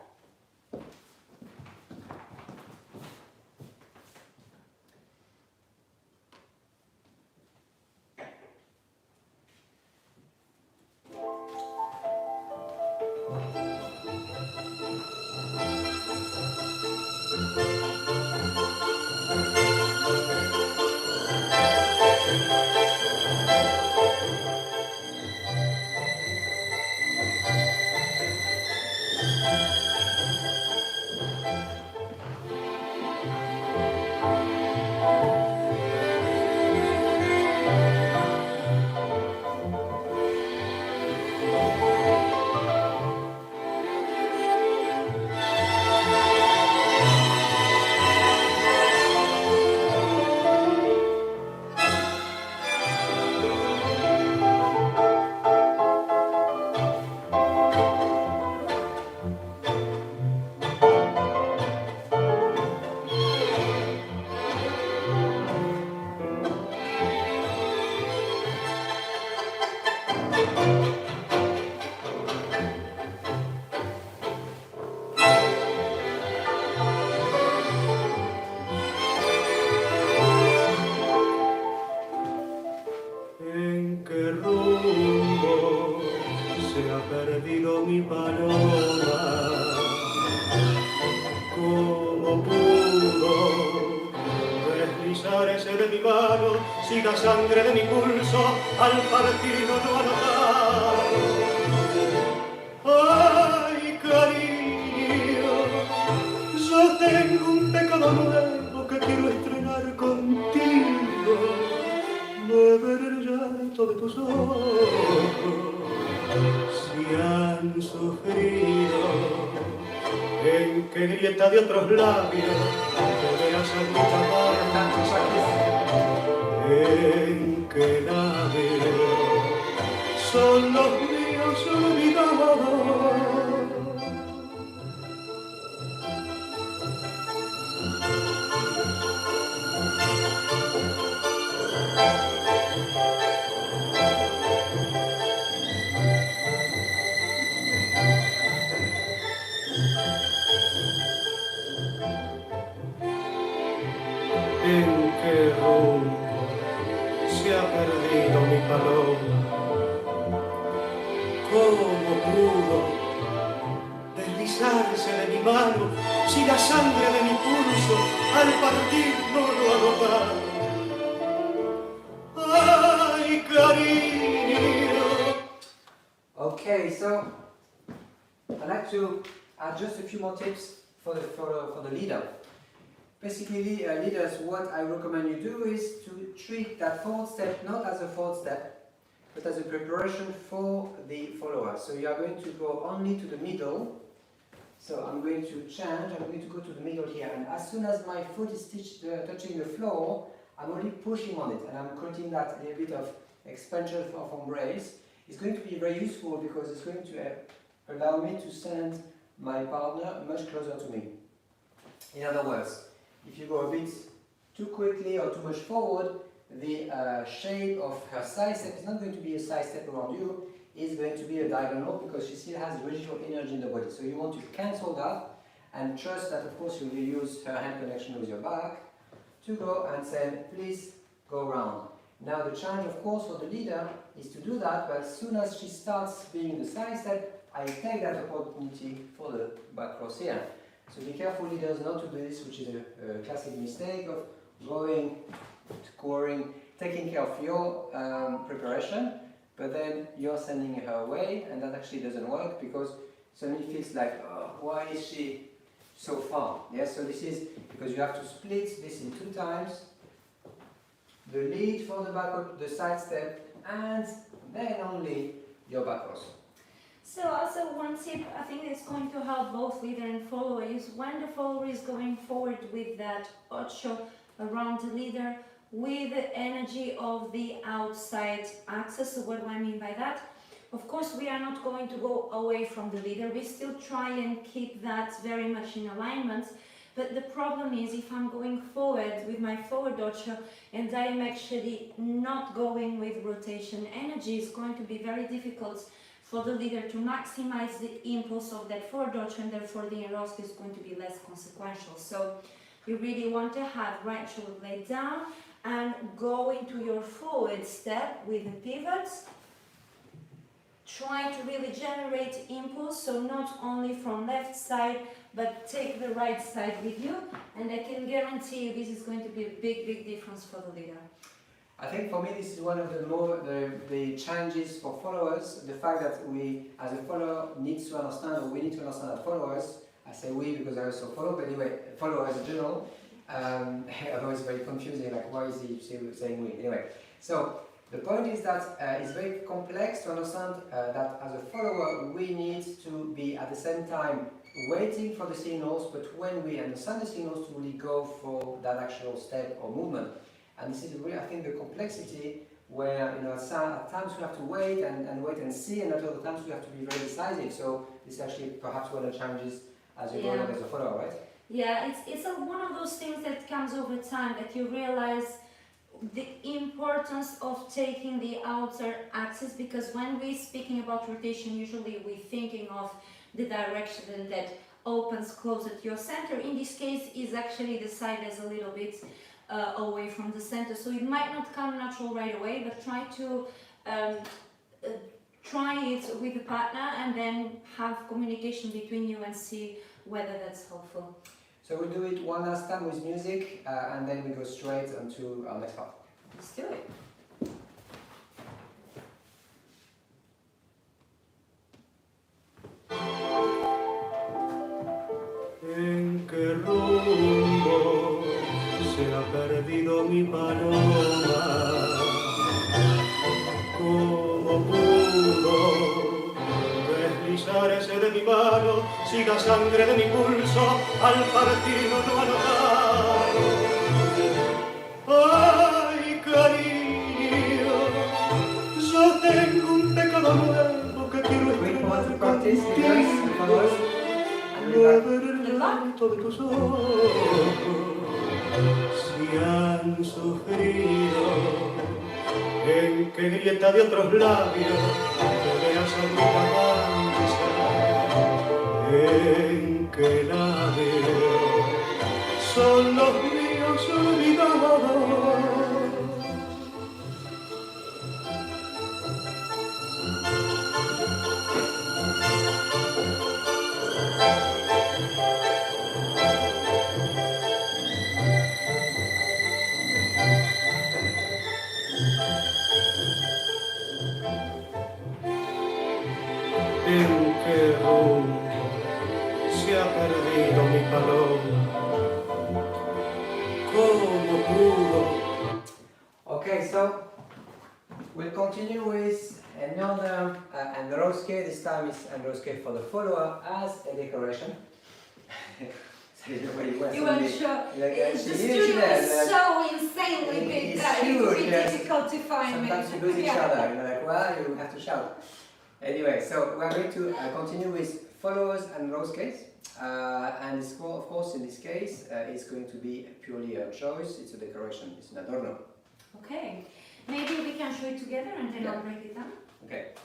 Si la sangre de mi pulso al partido no ha notado. Ay, cariño, yo tengo un pecado nuevo que quiero estrenar contigo. Beber el llanto de tus ojos, si han sufrido, en qué grieta de otros labios te veas a mi en que labios son los míos olvidados. En qué rumbo se ha perdido mi paloma. ¿Cómo pudo deslizarse de mi mano si la sangre de mi pulso al partir no lo ha notado? ¡Ay, cariño! Okay, so I'd like to add just a few more tips for the leader. Basically, leaders, what I recommend you do is to treat that forward step not as a forward step, but as a preparation for the follower. So you are going to go only to the middle. So I'm going to change, I'm going to go to the middle here, and as soon as my foot is touching the floor, I'm only pushing on it, and I'm creating that little bit of expansion of embrace. It's going to be very useful because it's going to allow me to send my partner much closer to me. In other words, if you go a bit too quickly or too much forward, the shape of her side step is not going to be a side step around you, it's going to be a diagonal because she still has residual energy in the body. So you want to cancel that and trust that of course you will use her hand connection with your back to go and say, please go round. Now the challenge of course for the leader is to do that, but as soon as she starts being the side step, I take that opportunity for the back cross here. So be careful leaders not to do this, which is a classic mistake of going, scoring, taking care of your preparation, but then you're sending her away, and that actually doesn't work because suddenly it feels like, oh, why is she so far? Yes, so this is because you have to split this in 2 times. The lead for the back, the side step, and then only your back cross. So also one tip I think is going to help both leader and follower is when the follower is going forward with that ocho around the leader with the energy of the outside axis. So what do I mean by that? Of course we are not going to go away from the leader, we still try and keep that very much in alignment. But the problem is if I'm going forward with my forward ocho and I'm actually not going with rotation energy, it's going to be very difficult for the leader to maximize the impulse of that forward ocho, and therefore the ENROSQUE is going to be less consequential. So you really want to have right shoulder blade down and go into your forward step with the pivots. Try to really generate impulse, so not only from left side, but take the right side with you, and I can guarantee you this is going to be a big difference for the leader. I think for me this is one of the challenges for followers, the fact that we as a follower need to understand, or we need to understand that followers, I say we because I also follow, but anyway, followers in general, otherwise it's very confusing, like why is he saying we? Anyway, so the point is that it's very complex to understand that as a follower we need to be at the same time waiting for the signals, but when we understand the signals to really go for that actual step or movement. And this is really, I think, the complexity where, you know, at times we have to wait and wait and see, and at other times we have to be very decisive. So this is actually perhaps one of the challenges as you go along as a follower, right? Yeah, it's one of those things that comes over time, that you realize the importance of taking the outer axis, because when we're speaking about rotation, usually we're thinking of the direction that opens closer to your center. In this case, is actually the side is a little bit away from the center, so it might not come natural right away, but try to try it with a partner and then have communication between you and see whether that's helpful. So we'll do it one last time with music and then we go straight onto our next part. Let's do it. ¿En qué rumbo se ha perdido mi paloma? ¿Cómo pudo deslizarse de mi mano si la sangre de mi pulso al partir no ha notado? ¡Ay, cariño! Yo tengo un pecado nuevo que quiero estrenar contigo. El llanto de tus ojos, si han sufrido, en qué grieta de otros labios te veas a mi avanza, en qué labios son los míos olvidados. ¿En qué rumbo se ha perdido mi paloma? ¿Cómo pudo? Okay, so we'll continue with another ENROSQUE. This time is ENROSQUE for the follower as a decoration. So you weren't sure. The studio is so insanely big that it would be difficult to find. Sometimes you lose each other, you know, like, well, you have to shout. Anyway, so we're going to continue with followers and ENROSQUEs. And it's, of course, in this case, it's going to be purely a choice. It's a decoration, it's an adorno. Okay, maybe we can show it together and then I'll break it down. Okay,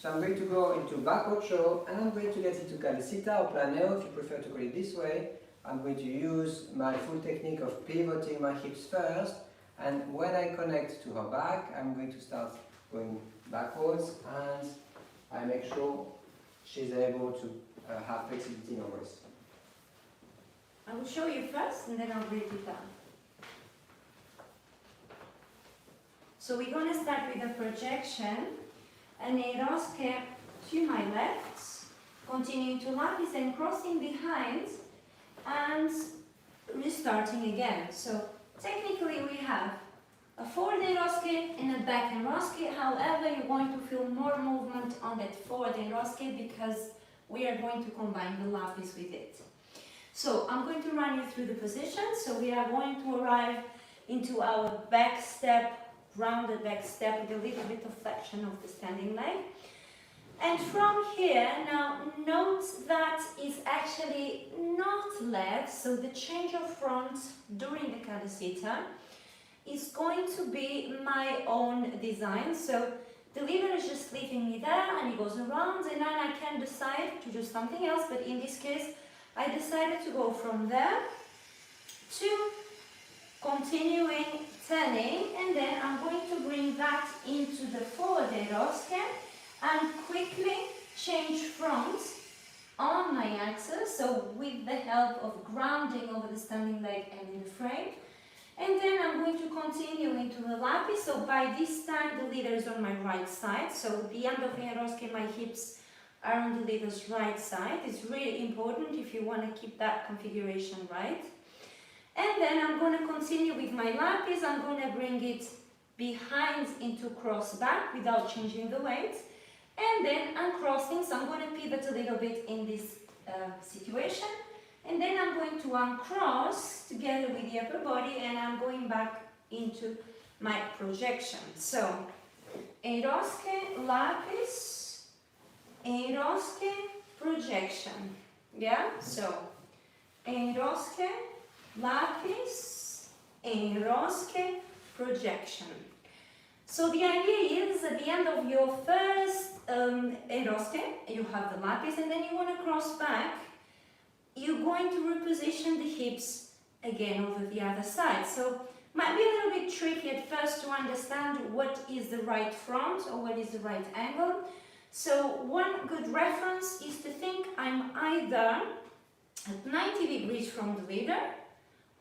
So I'm going to go into back ocho and I'm going to get into calicita or planeo if you prefer to call it this way. I'm going to use my full technique of pivoting my hips first, and when I connect to her back, I'm going to start going backwards and I make sure she's able to have flexibility in her waist. I will show you first and then I'll break it down. So we're going to start with a projection, an ENROSQUE to my left, continuing to lapis and crossing behind and restarting again. So technically we have a forward ENROSQUE and a back ENROSQUE. However, you're going to feel more movement on that forward ENROSQUE because we are going to combine the lapis with it. So I'm going to run you through the position. So we are going to arrive into our back step, rounded back step with a little bit of flexion of the standing leg. And from here, now note that is actually not leg, so the change of front during the calicita is going to be my own design. So the leader is just leaving me there and it goes around, and then I can decide to do something else, but in this case I decided to go from there to continuing turning, and then I'm going to bring that into the forward ENROSQUE and quickly change front on my axis, so with the help of grounding over the standing leg and in the frame. And then I'm going to continue into the lapis. So by this time the leader is on my right side, so the end of the ENROSQUE, my hips are on the leader's right side. It's really important if you want to keep that configuration right. And then I'm going to continue with my lapis. I'm going to bring it behind into cross back without changing the weight. And then I'm crossing, so I'm going to pivot a little bit in this situation. And then I'm going to uncross together with the upper body, and I'm going back into my projection. So, ENROSQUE, lapis, ENROSQUE, projection. Yeah? So, ENROSQUE, lapis, ENROSQUE, projection. So the idea is at the end of your first ENROSQUE, you have the lapis, and then you want to cross back. You're going to reposition the hips again over the other side. So might be a little bit tricky at first to understand what is the right front or what is the right angle. So one good reference is to think I'm either at 90 degrees from the leader,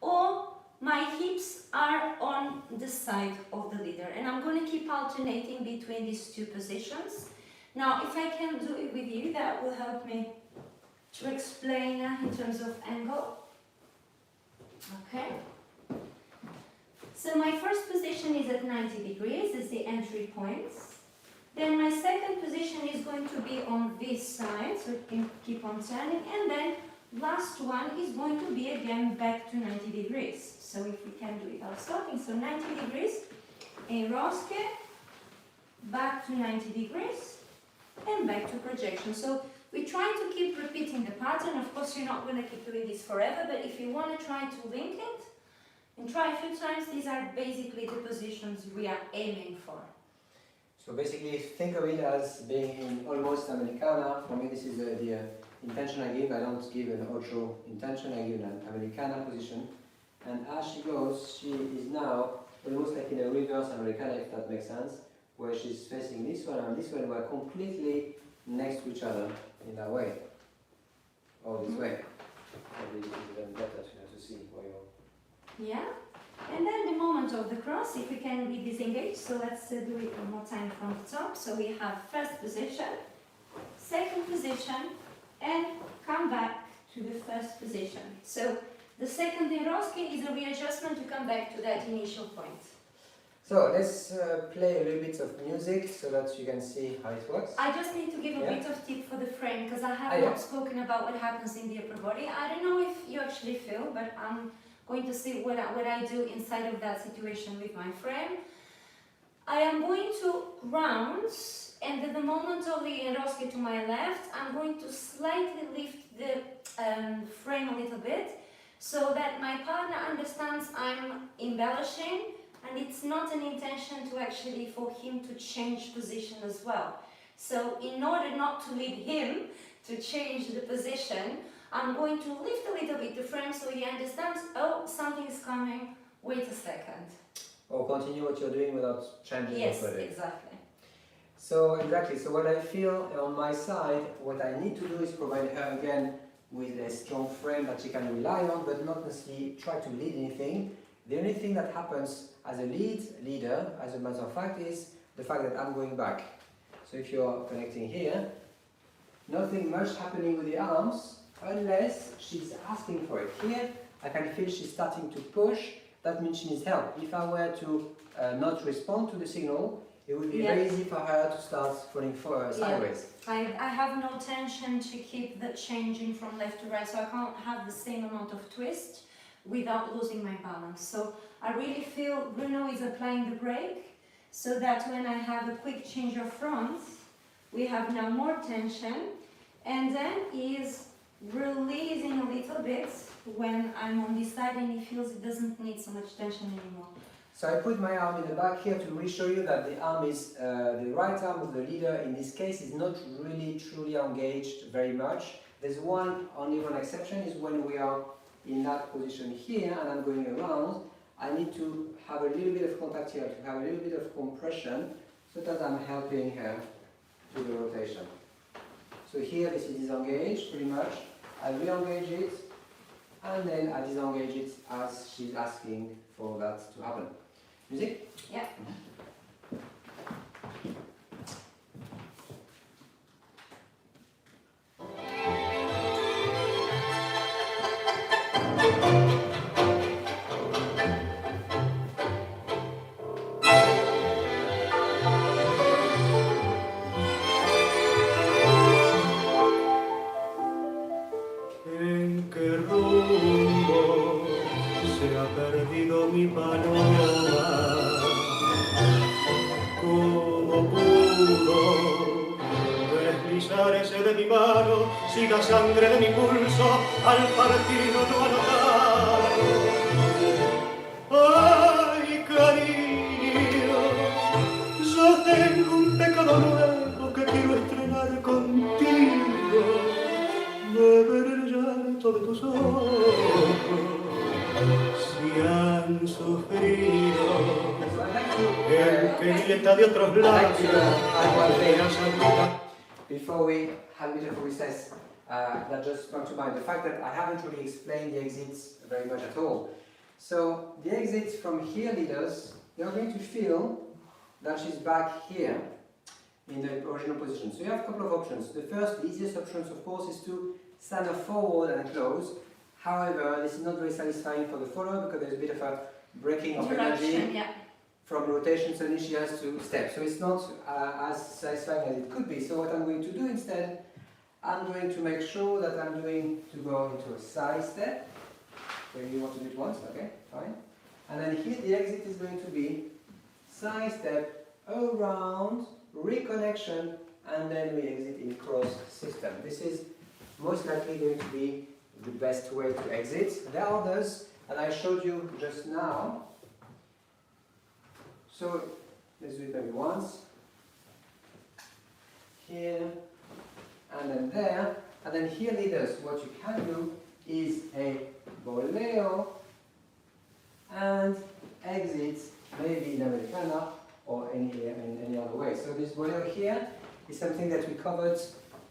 or my hips are on the side of the leader, and I'm going to keep alternating between these two positions. Now if I can do it with you, that will help me to explain in terms of angle. Okay, so my first position is at 90 degrees, is the entry point. Then my second position is going to be on this side, so you can keep on turning, and then last one is going to be again back to 90 degrees. So if we can do it without stopping, so 90 degrees, ENROSQUE, back to 90 degrees, and back to projection. So we try to keep repeating the pattern. Of course, you're not going to keep doing this forever, but if you want to try to link it and try a few times, these are basically the positions we are aiming for. So basically, think of it as being in almost Americana. For me, this is the intention I give. I don't give an ocho intention, I give an Americana position. And as she goes, she is now almost like in a reverse Americana, if that makes sense, where she's facing this one and this one. We're completely next to each other in that way, or this way. Probably this is even better to see where you're. Yeah, and then the moment of the cross, if we can be disengaged, so let's do it one more time from the top. So we have first position, second position, and come back to the first position. So the second ENROSQUE is a readjustment to come back to that initial point. So let's play a little bit of music so that you can see how it works. I just need to give a bit of tip for the frame, because I have not spoken about what happens in the upper body. I don't know if you actually feel, but I'm going to see what I do inside of that situation with my frame. I am going to round, and at the moment of the ENROSQUE to my left, I'm going to slightly lift the frame a little bit, so that my partner understands I'm embellishing, and it's not an intention to actually for him to change position as well. So in order not to lead him to change the position, I'm going to lift a little bit the frame so he understands, oh, something is coming, wait a second. Or continue what you're doing without changing Yes, what you're doing. exactly. So exactly, so what I feel on my side, what I need to do is provide her again with a strong frame that she can rely on, but not necessarily try to lead anything. The only thing that happens as a leader, as a matter of fact, is the fact that I'm going back. So if you're connecting here, nothing much happening with the arms, unless she's asking for it. Here, I can feel she's starting to push, that means she needs help. If I were to not respond to the signal, it would be very easy for her to start falling sideways. I have no tension to keep the changing from left to right, so I can't have the same amount of twist without losing my balance. So I really feel Bruno is applying the brake, so that when I have a quick change of front, we have now more tension, and then he is releasing a little bit when I'm on this side and he feels it doesn't need so much tension anymore. So I put my arm in the back here to re-show you that the arm is, the right arm of the leader in this case is not really truly engaged very much. There's only one exception is when we are in that position here and I'm going around, I need to have a little bit of contact here, to have a little bit of compression so that I'm helping her to the rotation. So here this is disengaged pretty much, I re-engage it and then I disengage it as she's asking for that to happen. Music? Yeah. ¿En qué rumbo se ha perdido mi paloma? ¿Cómo pudo deslizarse de mi mano si la sangre de mi pulso al partir no lo ha notado? ¡Ay, cariño! Yo tengo un pecado nuevo que quiero estrenar contigo. Beber el llanto de tus ojos si han sufrido el que grieta de otros labios la sangría. Before we have a bit of a recess, that just sprung to mind the fact that I haven't really explained the exits very much at all. So the exits from here, leaders, you're going to feel that she's back here in the original position. So you have a couple of options. The first, the easiest option, of course, is to stand up forward and close. However, this is not very satisfying for the follower because there's a bit of a breaking of energy from rotation, so she has to step. So it's not as satisfying as it could be. So what I'm going to do instead, I'm going to make sure that I'm going to go into a side step. So you want to do it once, okay, fine. And then here the exit is going to be side step, around, reconnection, and then we exit in cross system. This is most likely going to be the best way to exit. There are others that I showed you just now. So let's do it maybe once. Here, and then there. And then here, leaders, what you can do is a boleo and exit maybe in Americana or in any other way. So this boleo here is something that we covered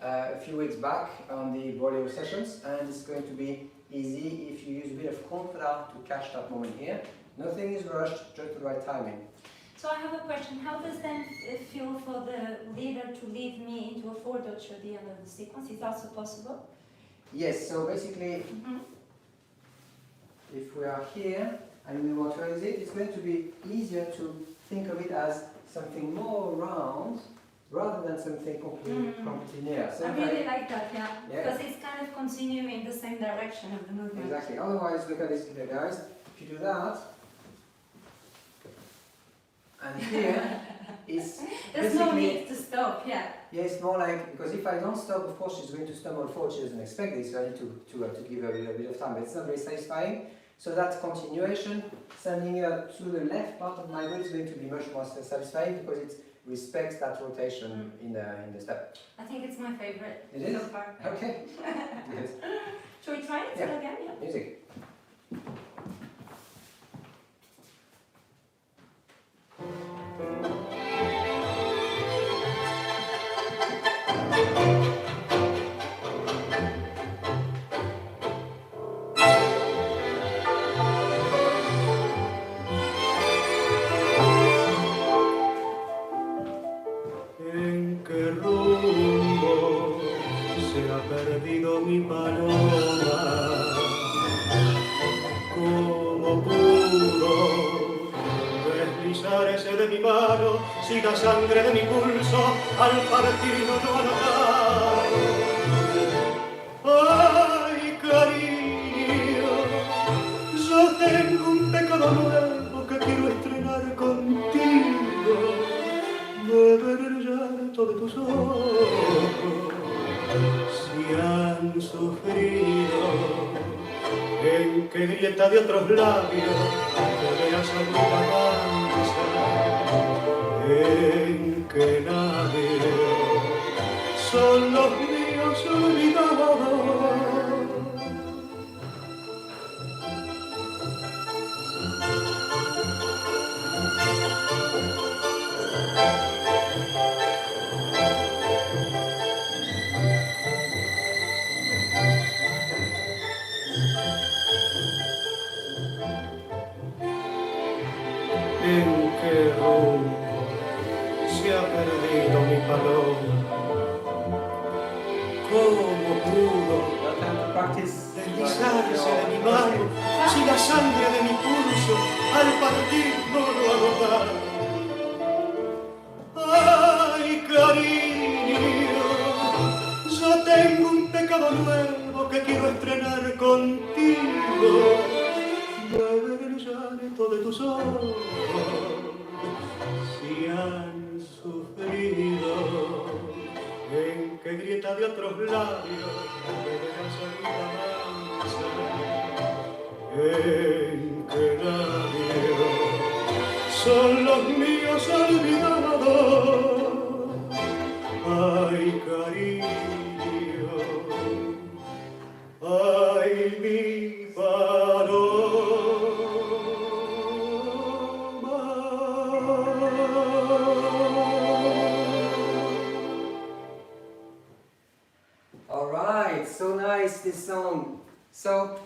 a few weeks back on the boleo sessions, and it's going to be easy if you use a bit of contra to catch that moment here. Nothing is rushed, just the right timing. So I have a question. How does then feel for the leader to lead me into a forward dutch at the end of the sequence? Is that also possible? Yes, so basically, if we are here and we want to exit, it's going to be easier to think of it as something more round rather than something completely near. So I really like that, because it's kind of continuing the same direction of the movement. Exactly. Otherwise, look at this here, guys. If you do that, and here is there's no need to stop, Yeah, it's more like, because if I don't stop, of course she's going to stumble forward. She doesn't expect this, so I need to give her a little bit of time. But it's not very satisfying. So that continuation, sending her to the left part of my body is going to be much more satisfying because it's respect that rotation in the step. I think it's my favorite It is? so far. Okay. Good. Shall we try it Yeah. again? Yeah. Music. ¿En qué rumbo se ha perdido mi paloma? ¿Cómo pudo deslizarse de mi mano si la sangre de mi pulso al partir no lo ha notado? ¡Ay, cariño! Yo tengo un pecado nuevo que quiero estrenar contigo. Beber el llanto de tus ojos, si han sufrido, en qué grieta de otros labios te veas alguna mansa, en qué labios son los míos olvidados. ¿En qué rumbo se ha perdido mi paloma? ¿Cómo pudo Now time to practice. deslizarse de mi mano si la sangre de mi pulso al partir no lo ha notado? ¡Ay, cariño! Yo tengo un pecado nuevo que quiero estrenar contigo. Beber el llanto de tus ojos, si han sufrido, en qué grieta de otros labios te verás salida mansa, en qué labios son los míos olvidados. Ay, cariño, ay, mi paloma. Alright, so nice this song. So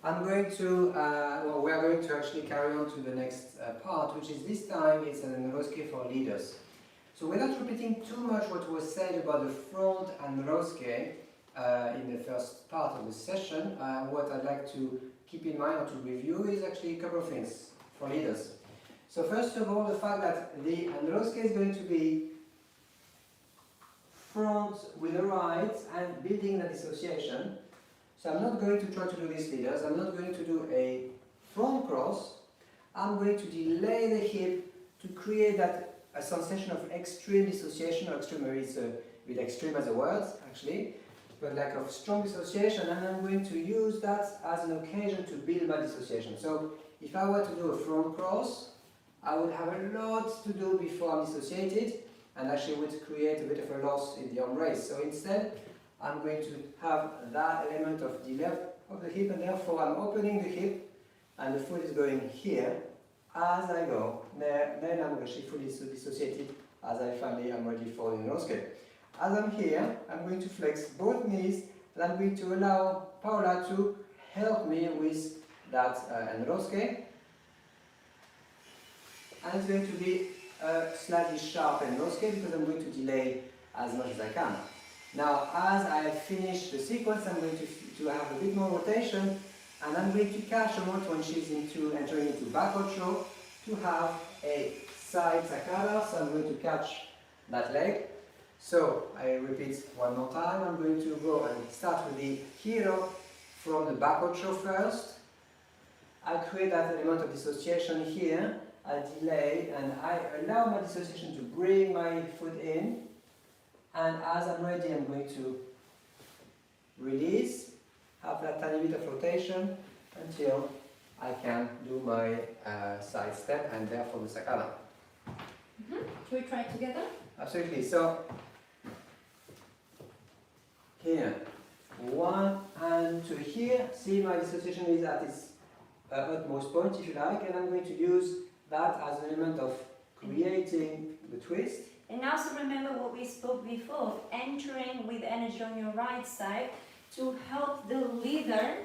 I'm going to, well, we are going to actually carry on to the next part, which is this time it's an ENROSQUE for leaders. So we're not repeating too much what was said about the front and ENROSQUE in the first part of the session. What I'd like to keep in mind or to review is actually a couple of things for leaders. So first of all, the fact that the ENROSQUE is going to be front with the right and building the dissociation. So I'm not going to try to do this, leaders. I'm not going to do a front cross. I'm going to delay the hip to create that a sensation of extreme dissociation, or extreme, maybe it's a bit extreme as a word actually, but like of strong dissociation, and I'm going to use that as an occasion to build my dissociation. So if I were to do a front cross, I would have a lot to do before I'm dissociated, and actually would create a bit of a loss in the embrace. So instead, I'm going to have that element of delay of the hip, and therefore I'm opening the hip, and the foot is going here as I go. Then I'm actually fully dissociated as I finally am ready for the ENROSQUE. As I'm here, I'm going to flex both knees, and I'm going to allow Paula to help me with that ENROSQUE. And it's going to be a slightly sharp ENROSQUE because I'm going to delay as much as I can. Now, as I finish the sequence, I'm going to have a bit more rotation, and I'm going to catch a moment when she's entering into back ocho to have a side sacada. So I'm going to catch that leg. So I repeat one more time. I'm going to go and start with the hero from the back ocho first. I create that element of dissociation here. I delay and I allow my dissociation to bring my foot in. And as I'm ready, I'm going to release, have that tiny bit of rotation until I can do my side step and therefore the sacada. Mm-hmm. Should we try it together? Absolutely. So here, 1 and 2 here. See, my dissociation is at its utmost point, if you like, and I'm going to use that as an element of creating the twist. And also remember what we spoke before, entering with energy on your right side to help the leader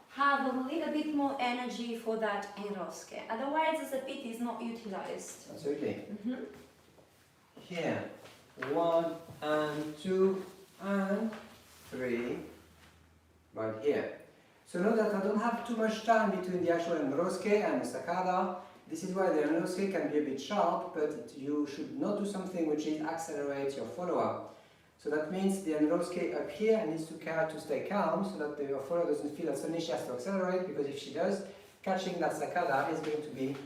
have a little bit more energy for that ENROSQUE. Otherwise, the bit is not utilized. Absolutely. Here, 1 and 2 and 3, right here. So note that I don't have too much time between the actual ENROSQUE and the staccata. This is why the ENROSQUE can be a bit sharp, but you should not do something which is accelerate your follower. So that means the ENROSQUE up here needs to stay calm so that your follower doesn't feel that suddenly she has to accelerate, because if she does, catching that staccata is going to be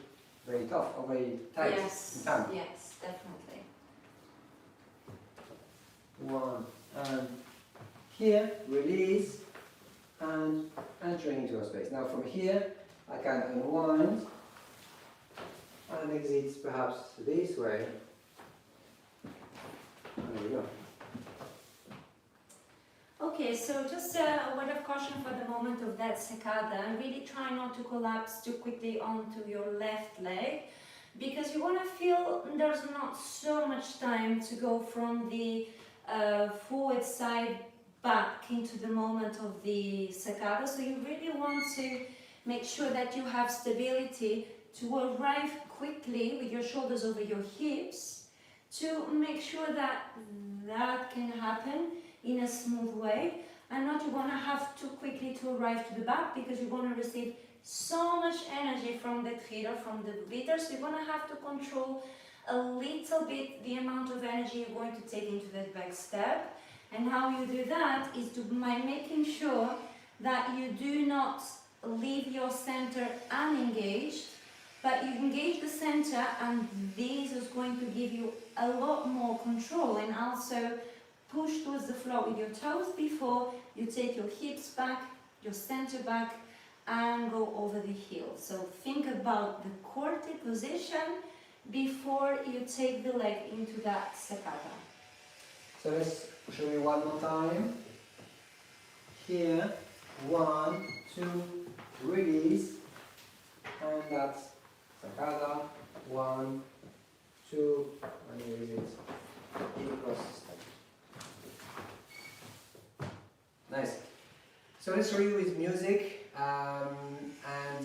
very tough or very tight in time. Yes, definitely. 1 and here, release and entering into a space. Now from here I can unwind and exit perhaps this way. And there we go. Okay, so just a word of caution for the moment of that staccata, and really try not to collapse too quickly onto your left leg, because you want to feel there's not so much time to go from the forward side back into the moment of the staccata. So you really want to make sure that you have stability to arrive quickly with your shoulders over your hips, to make sure that that can happen in a smooth way, and not you want to have too quickly to arrive to the back, because you're going to receive so much energy from the trigger, from the leader. So you're going to have to control a little bit the amount of energy you're going to take into that back step. And how you do that is by making sure that you do not leave your center unengaged, but you engage the center, and this is going to give you a lot more control, and also push towards the floor with your toes before you take your hips back, your center back, and go over the heel. So think about the quarter position before you take the leg into that staccata. So let's show you one more time. Here, 1, 2, release, and that's staccata, 1, 2, and here is it, across the step. Nice. So let's show you with music, and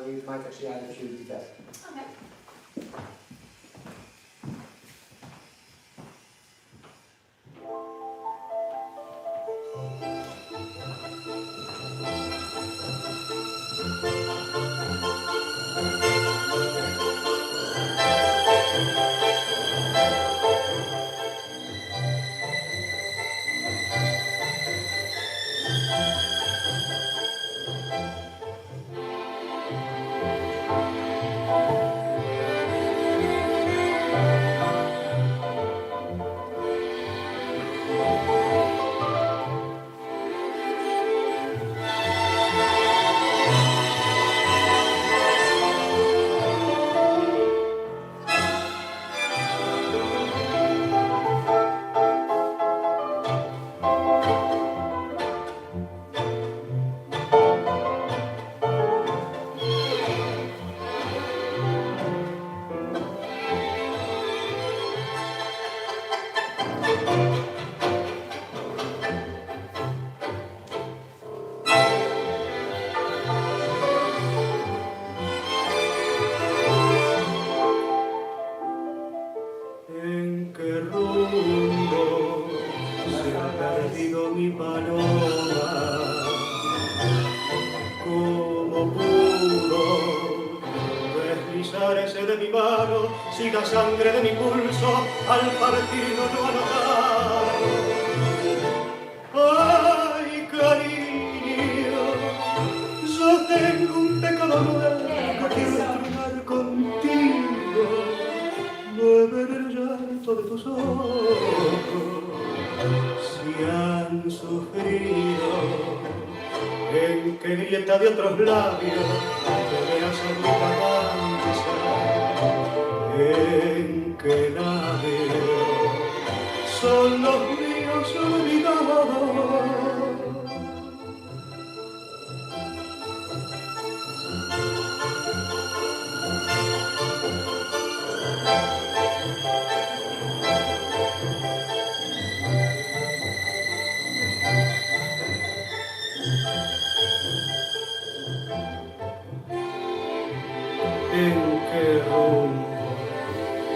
we might actually add a few details. Okay. siga sangre de mi pulso al partir no anotar. Ay, cariño, yo tengo un pecado nuevo que quiero estrenar contigo, beber el llanto de tus ojos, si han sufrido en que grieta de otros labios te veas en mi cabeza, en que nadie ¿En qué rumbo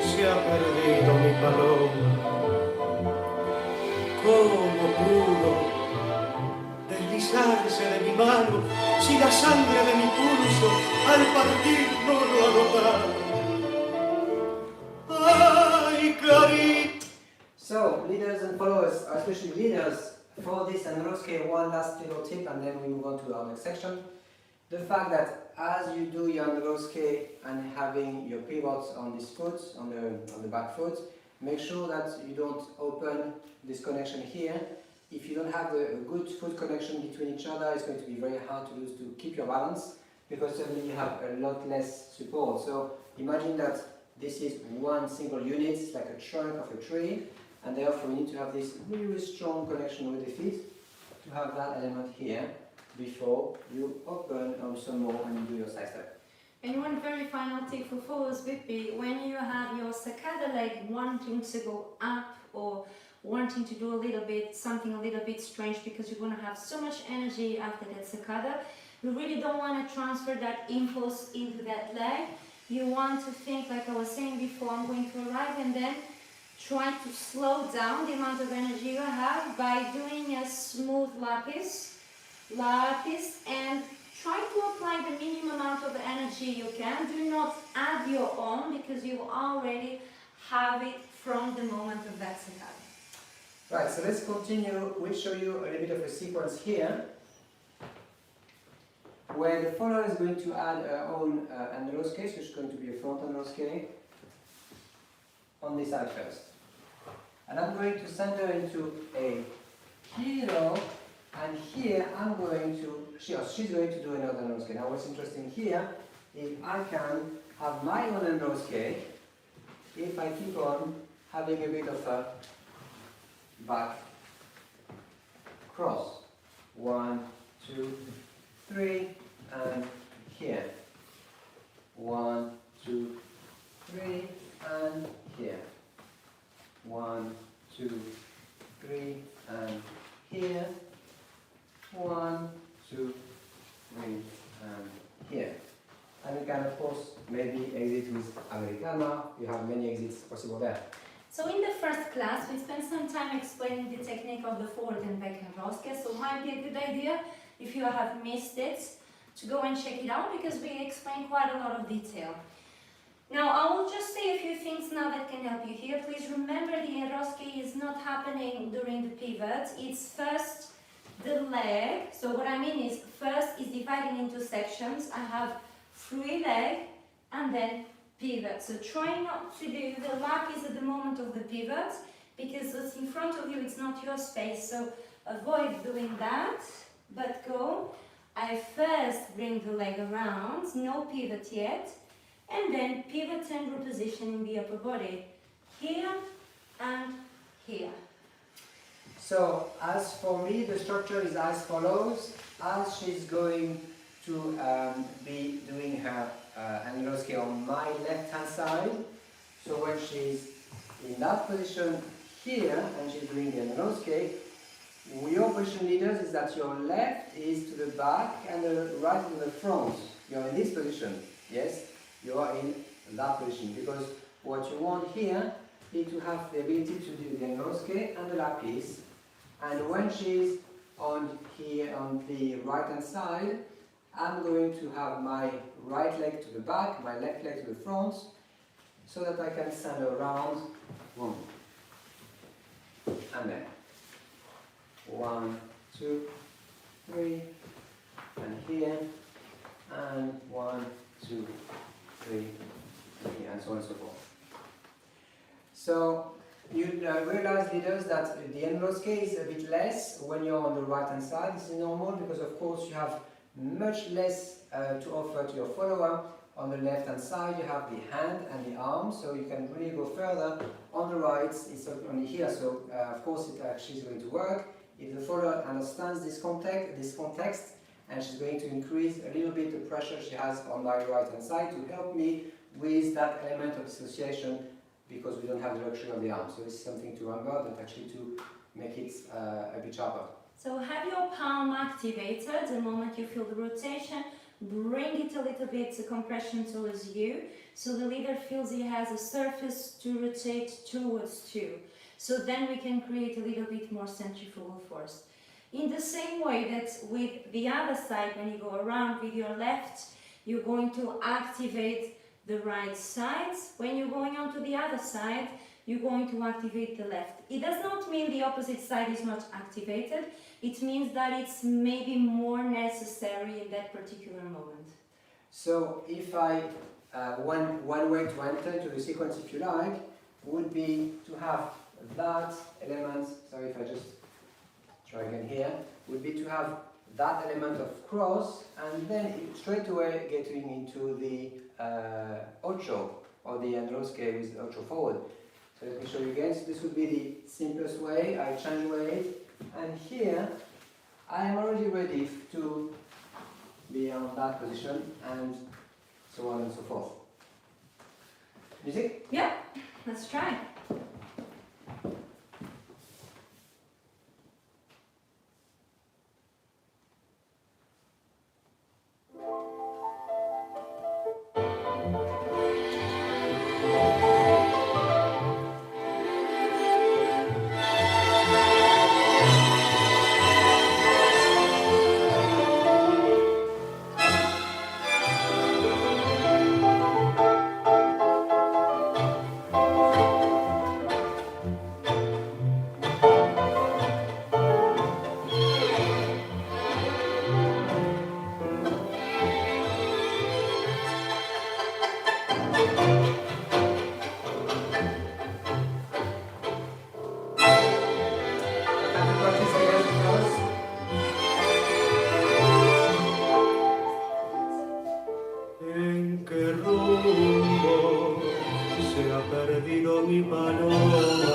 se ha perdido mi paloma? ¿Cómo pudo deslizarse de mi mano si la sangre de mi pulso al partir no lo ha notado? ¡Ay, Clarita! So, leaders and followers, especially leaders, for this ENROSQUE, one last little tip and then we move on to our next section. The fact that as you do your ENROSQUE and having your pivots on this foot, on the back foot, make sure that you don't open this connection here. If you don't have a good foot connection between each other, it's going to be very hard to keep your balance because suddenly you have a lot less support. So imagine that this is one single unit, it's like a trunk of a tree, and therefore we need to have this really strong connection with the feet to have that element here before you open some more and you do your side step. And one very final tip for followers would be when you have your saccada leg wanting to go up or wanting to do something a little bit strange because you're going to have so much energy after that saccada, you really don't want to transfer that impulse into that leg. You want to think, like I was saying before, I'm going to arrive, and then try to slow down the amount of energy you have by doing a smooth lapis, and try to apply the minimum amount of energy you can. Do not add your own because you already have it from the moment of that saccada. Right, so let's continue. We'll show you a little bit of a sequence here where the follower is going to add her own ENROSQUE, which is going to be a front ENROSQUE on this side first. And I'm going to send her into a hero, and here I'm going to, she's going to do another ENROSQUE. Now what's interesting here is I can have my own ENROSQUE if I keep on having a bit of a back cross. 1, 2, 3, and here. 1, 2, 3, and here. 1, 2, 3, and here. 1, 2, 3, and here. And you can, of course, maybe exit with Americana. You have many exits possible there. So in the first class, we spent some time explaining the technique of the forward and back ENROSQUE, so it might be a good idea, if you have missed it, to go and check it out, because we explained quite a lot of detail. Now, I will just say a few things now that can help you here. Please remember the ENROSQUE is not happening during the pivot. It's first the leg. So what I mean is, first is dividing into sections. I have 3 legs and then pivot. So try not to do the lapis at the moment of the pivot, because what's in front of you, it's not your space. So avoid doing that, but go. I first bring the leg around, no pivot yet, and then pivot and repositioning the upper body. Here and here. So, as for me, the structure is as follows. As she's going to be doing her ENROSQUE on my left-hand side, so when she's in that position here and she's doing the ENROSQUE, your position, leaders, is that your left is to the back and the right to the front. You're in this position, yes? You are in that position, because what you want here is to have the ability to do the ENROSQUE and the lapis. And when she's on here on the right hand side, I'm going to have my right leg to the back, my left leg to the front, so that I can send her around. 1 and then 1, 2, 3, and here, and 1, 2, 3, and here, and so on and so forth. So you realize, leaders, that the ENROSQUE is a bit less when you're on the right hand side. This is normal because, of course, you have much less to offer to your follower. On the left hand side, you have the hand and the arm, so you can really go further. On the right, it's only here, so of course it actually is going to work. If the follower understands this context, and she's going to increase a little bit the pressure she has on my right hand side to help me with that element of dissociation, because we don't have the luxury of the arm. So this is something to remember, but actually to make it a bit sharper. So have your palm activated the moment you feel the rotation. bring it a little bit to compression towards you, so the leader feels he has a surface to rotate towards too. So then we can create a little bit more centrifugal force. In the same way that with the other side, when you go around with your left, you're going to activate the right side. When you're going on to the other side, you're going to activate the left. It does not mean the opposite side is not activated. It means that it's maybe more necessary in that particular moment. So if I, one way to enter into the sequence, if you like, would be to have that element, sorry if I just try again here, would be to have that element of cross, and then straight away getting into the ocho, or the ENROSQUE with ocho forward. So let me show you again. So this would be the simplest way. I change weight, and here I am already ready to be on that position, and so on and so forth. Music? Yeah, let's try. ¿En qué rumbo se ha perdido mi paloma?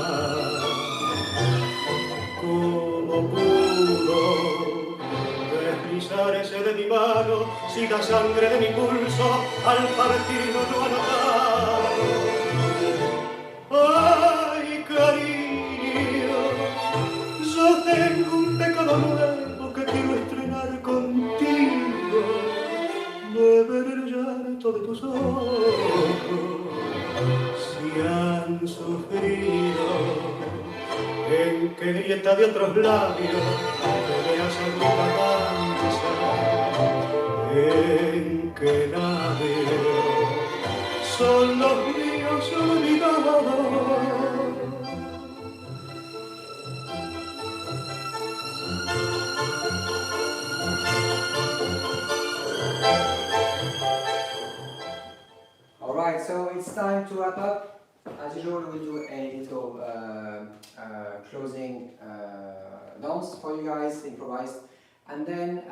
¿Cómo pudo deslizarse de mi mano si la sangre de mi pulso al partir no lo ha notado? ¡Ay, cariño! Yo tengo un pecado nuevo que quiero estrenar contigo. Beber el llanto de tus ojos, si han sufrido, en qué grieta de otros labios te veas alguna danza, en qué labios son los míos olvidados. Alright, so it's time to wrap up. As usual, we'll do a little closing dance for you guys, improvised, and then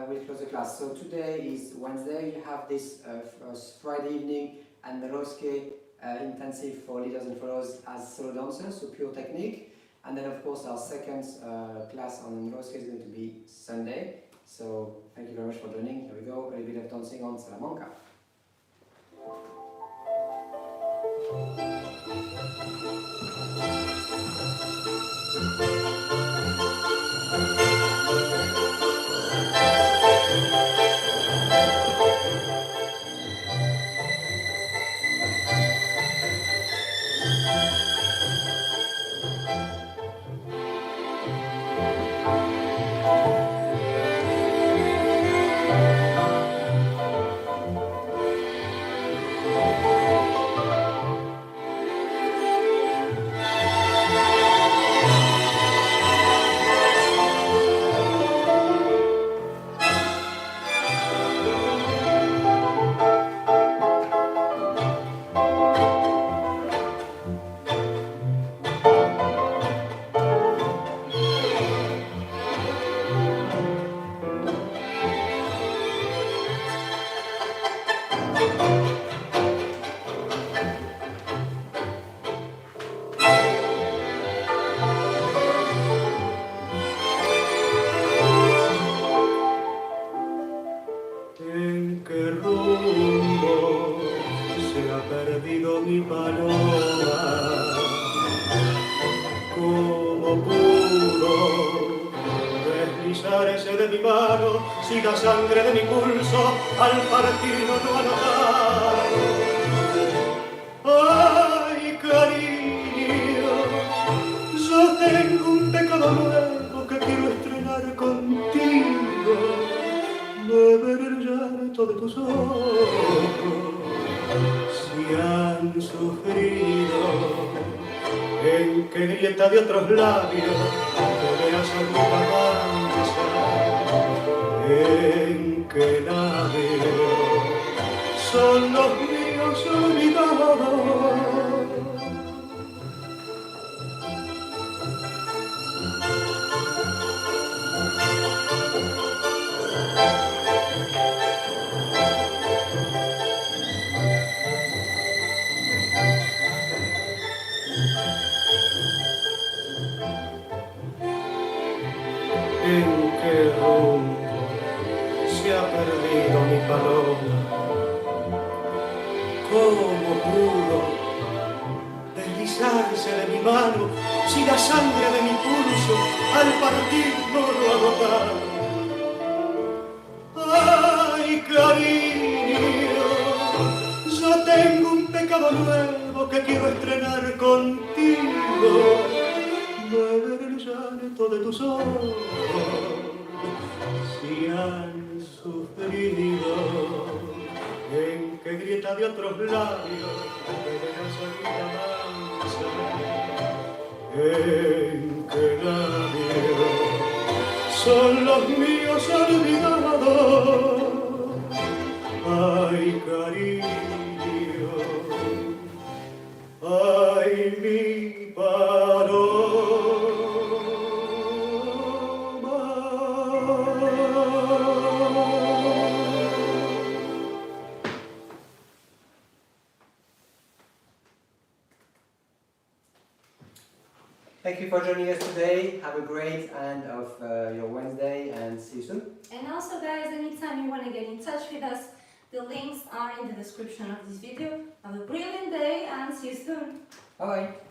we'll close the class. So today is Wednesday. You have this Friday evening and ENROSQUE intensive for leaders and followers as solo dancers, so pure technique. And then of course our second class on ENROSQUE is going to be Sunday. So thank you very much for joining. Here we go, a little bit of dancing on Salamanca. ¿En qué rumbo se ha perdido mi paloma? ¿Cómo pudo deslizarse de mi mano, si la sangre de mi pulso al partirlo no ha notado. Ay, cariño, yo tengo un pecado nuevo que quiero estrenar contigo. Beber el llanto de tus ojos, si han sufrido, en qué grieta de otros labios te veas alguna mancha, en qué labios son los míos olvidados. ¿En qué rumbo se ha perdido mi paloma? ¿Cómo pudo deslizarse de mi mano si la sangre de mi pulso al partir no lo ha notado? ¡Ay, cariño! Yo tengo un pecado nuevo que quiero estrenar contigo. Beber el llanto de tus ojos, si han sufrido, en qué grieta de otros labios te veas alguna mancha, en qué labios son los míos olvidados. Ay, cariño, ay, mi paloma. Thank you for joining us today. Have a great end of your Wednesday and see you soon. And also guys, anytime you want to get in touch with us, the links are in the description of this video. Have a brilliant day and see you soon. Bye bye.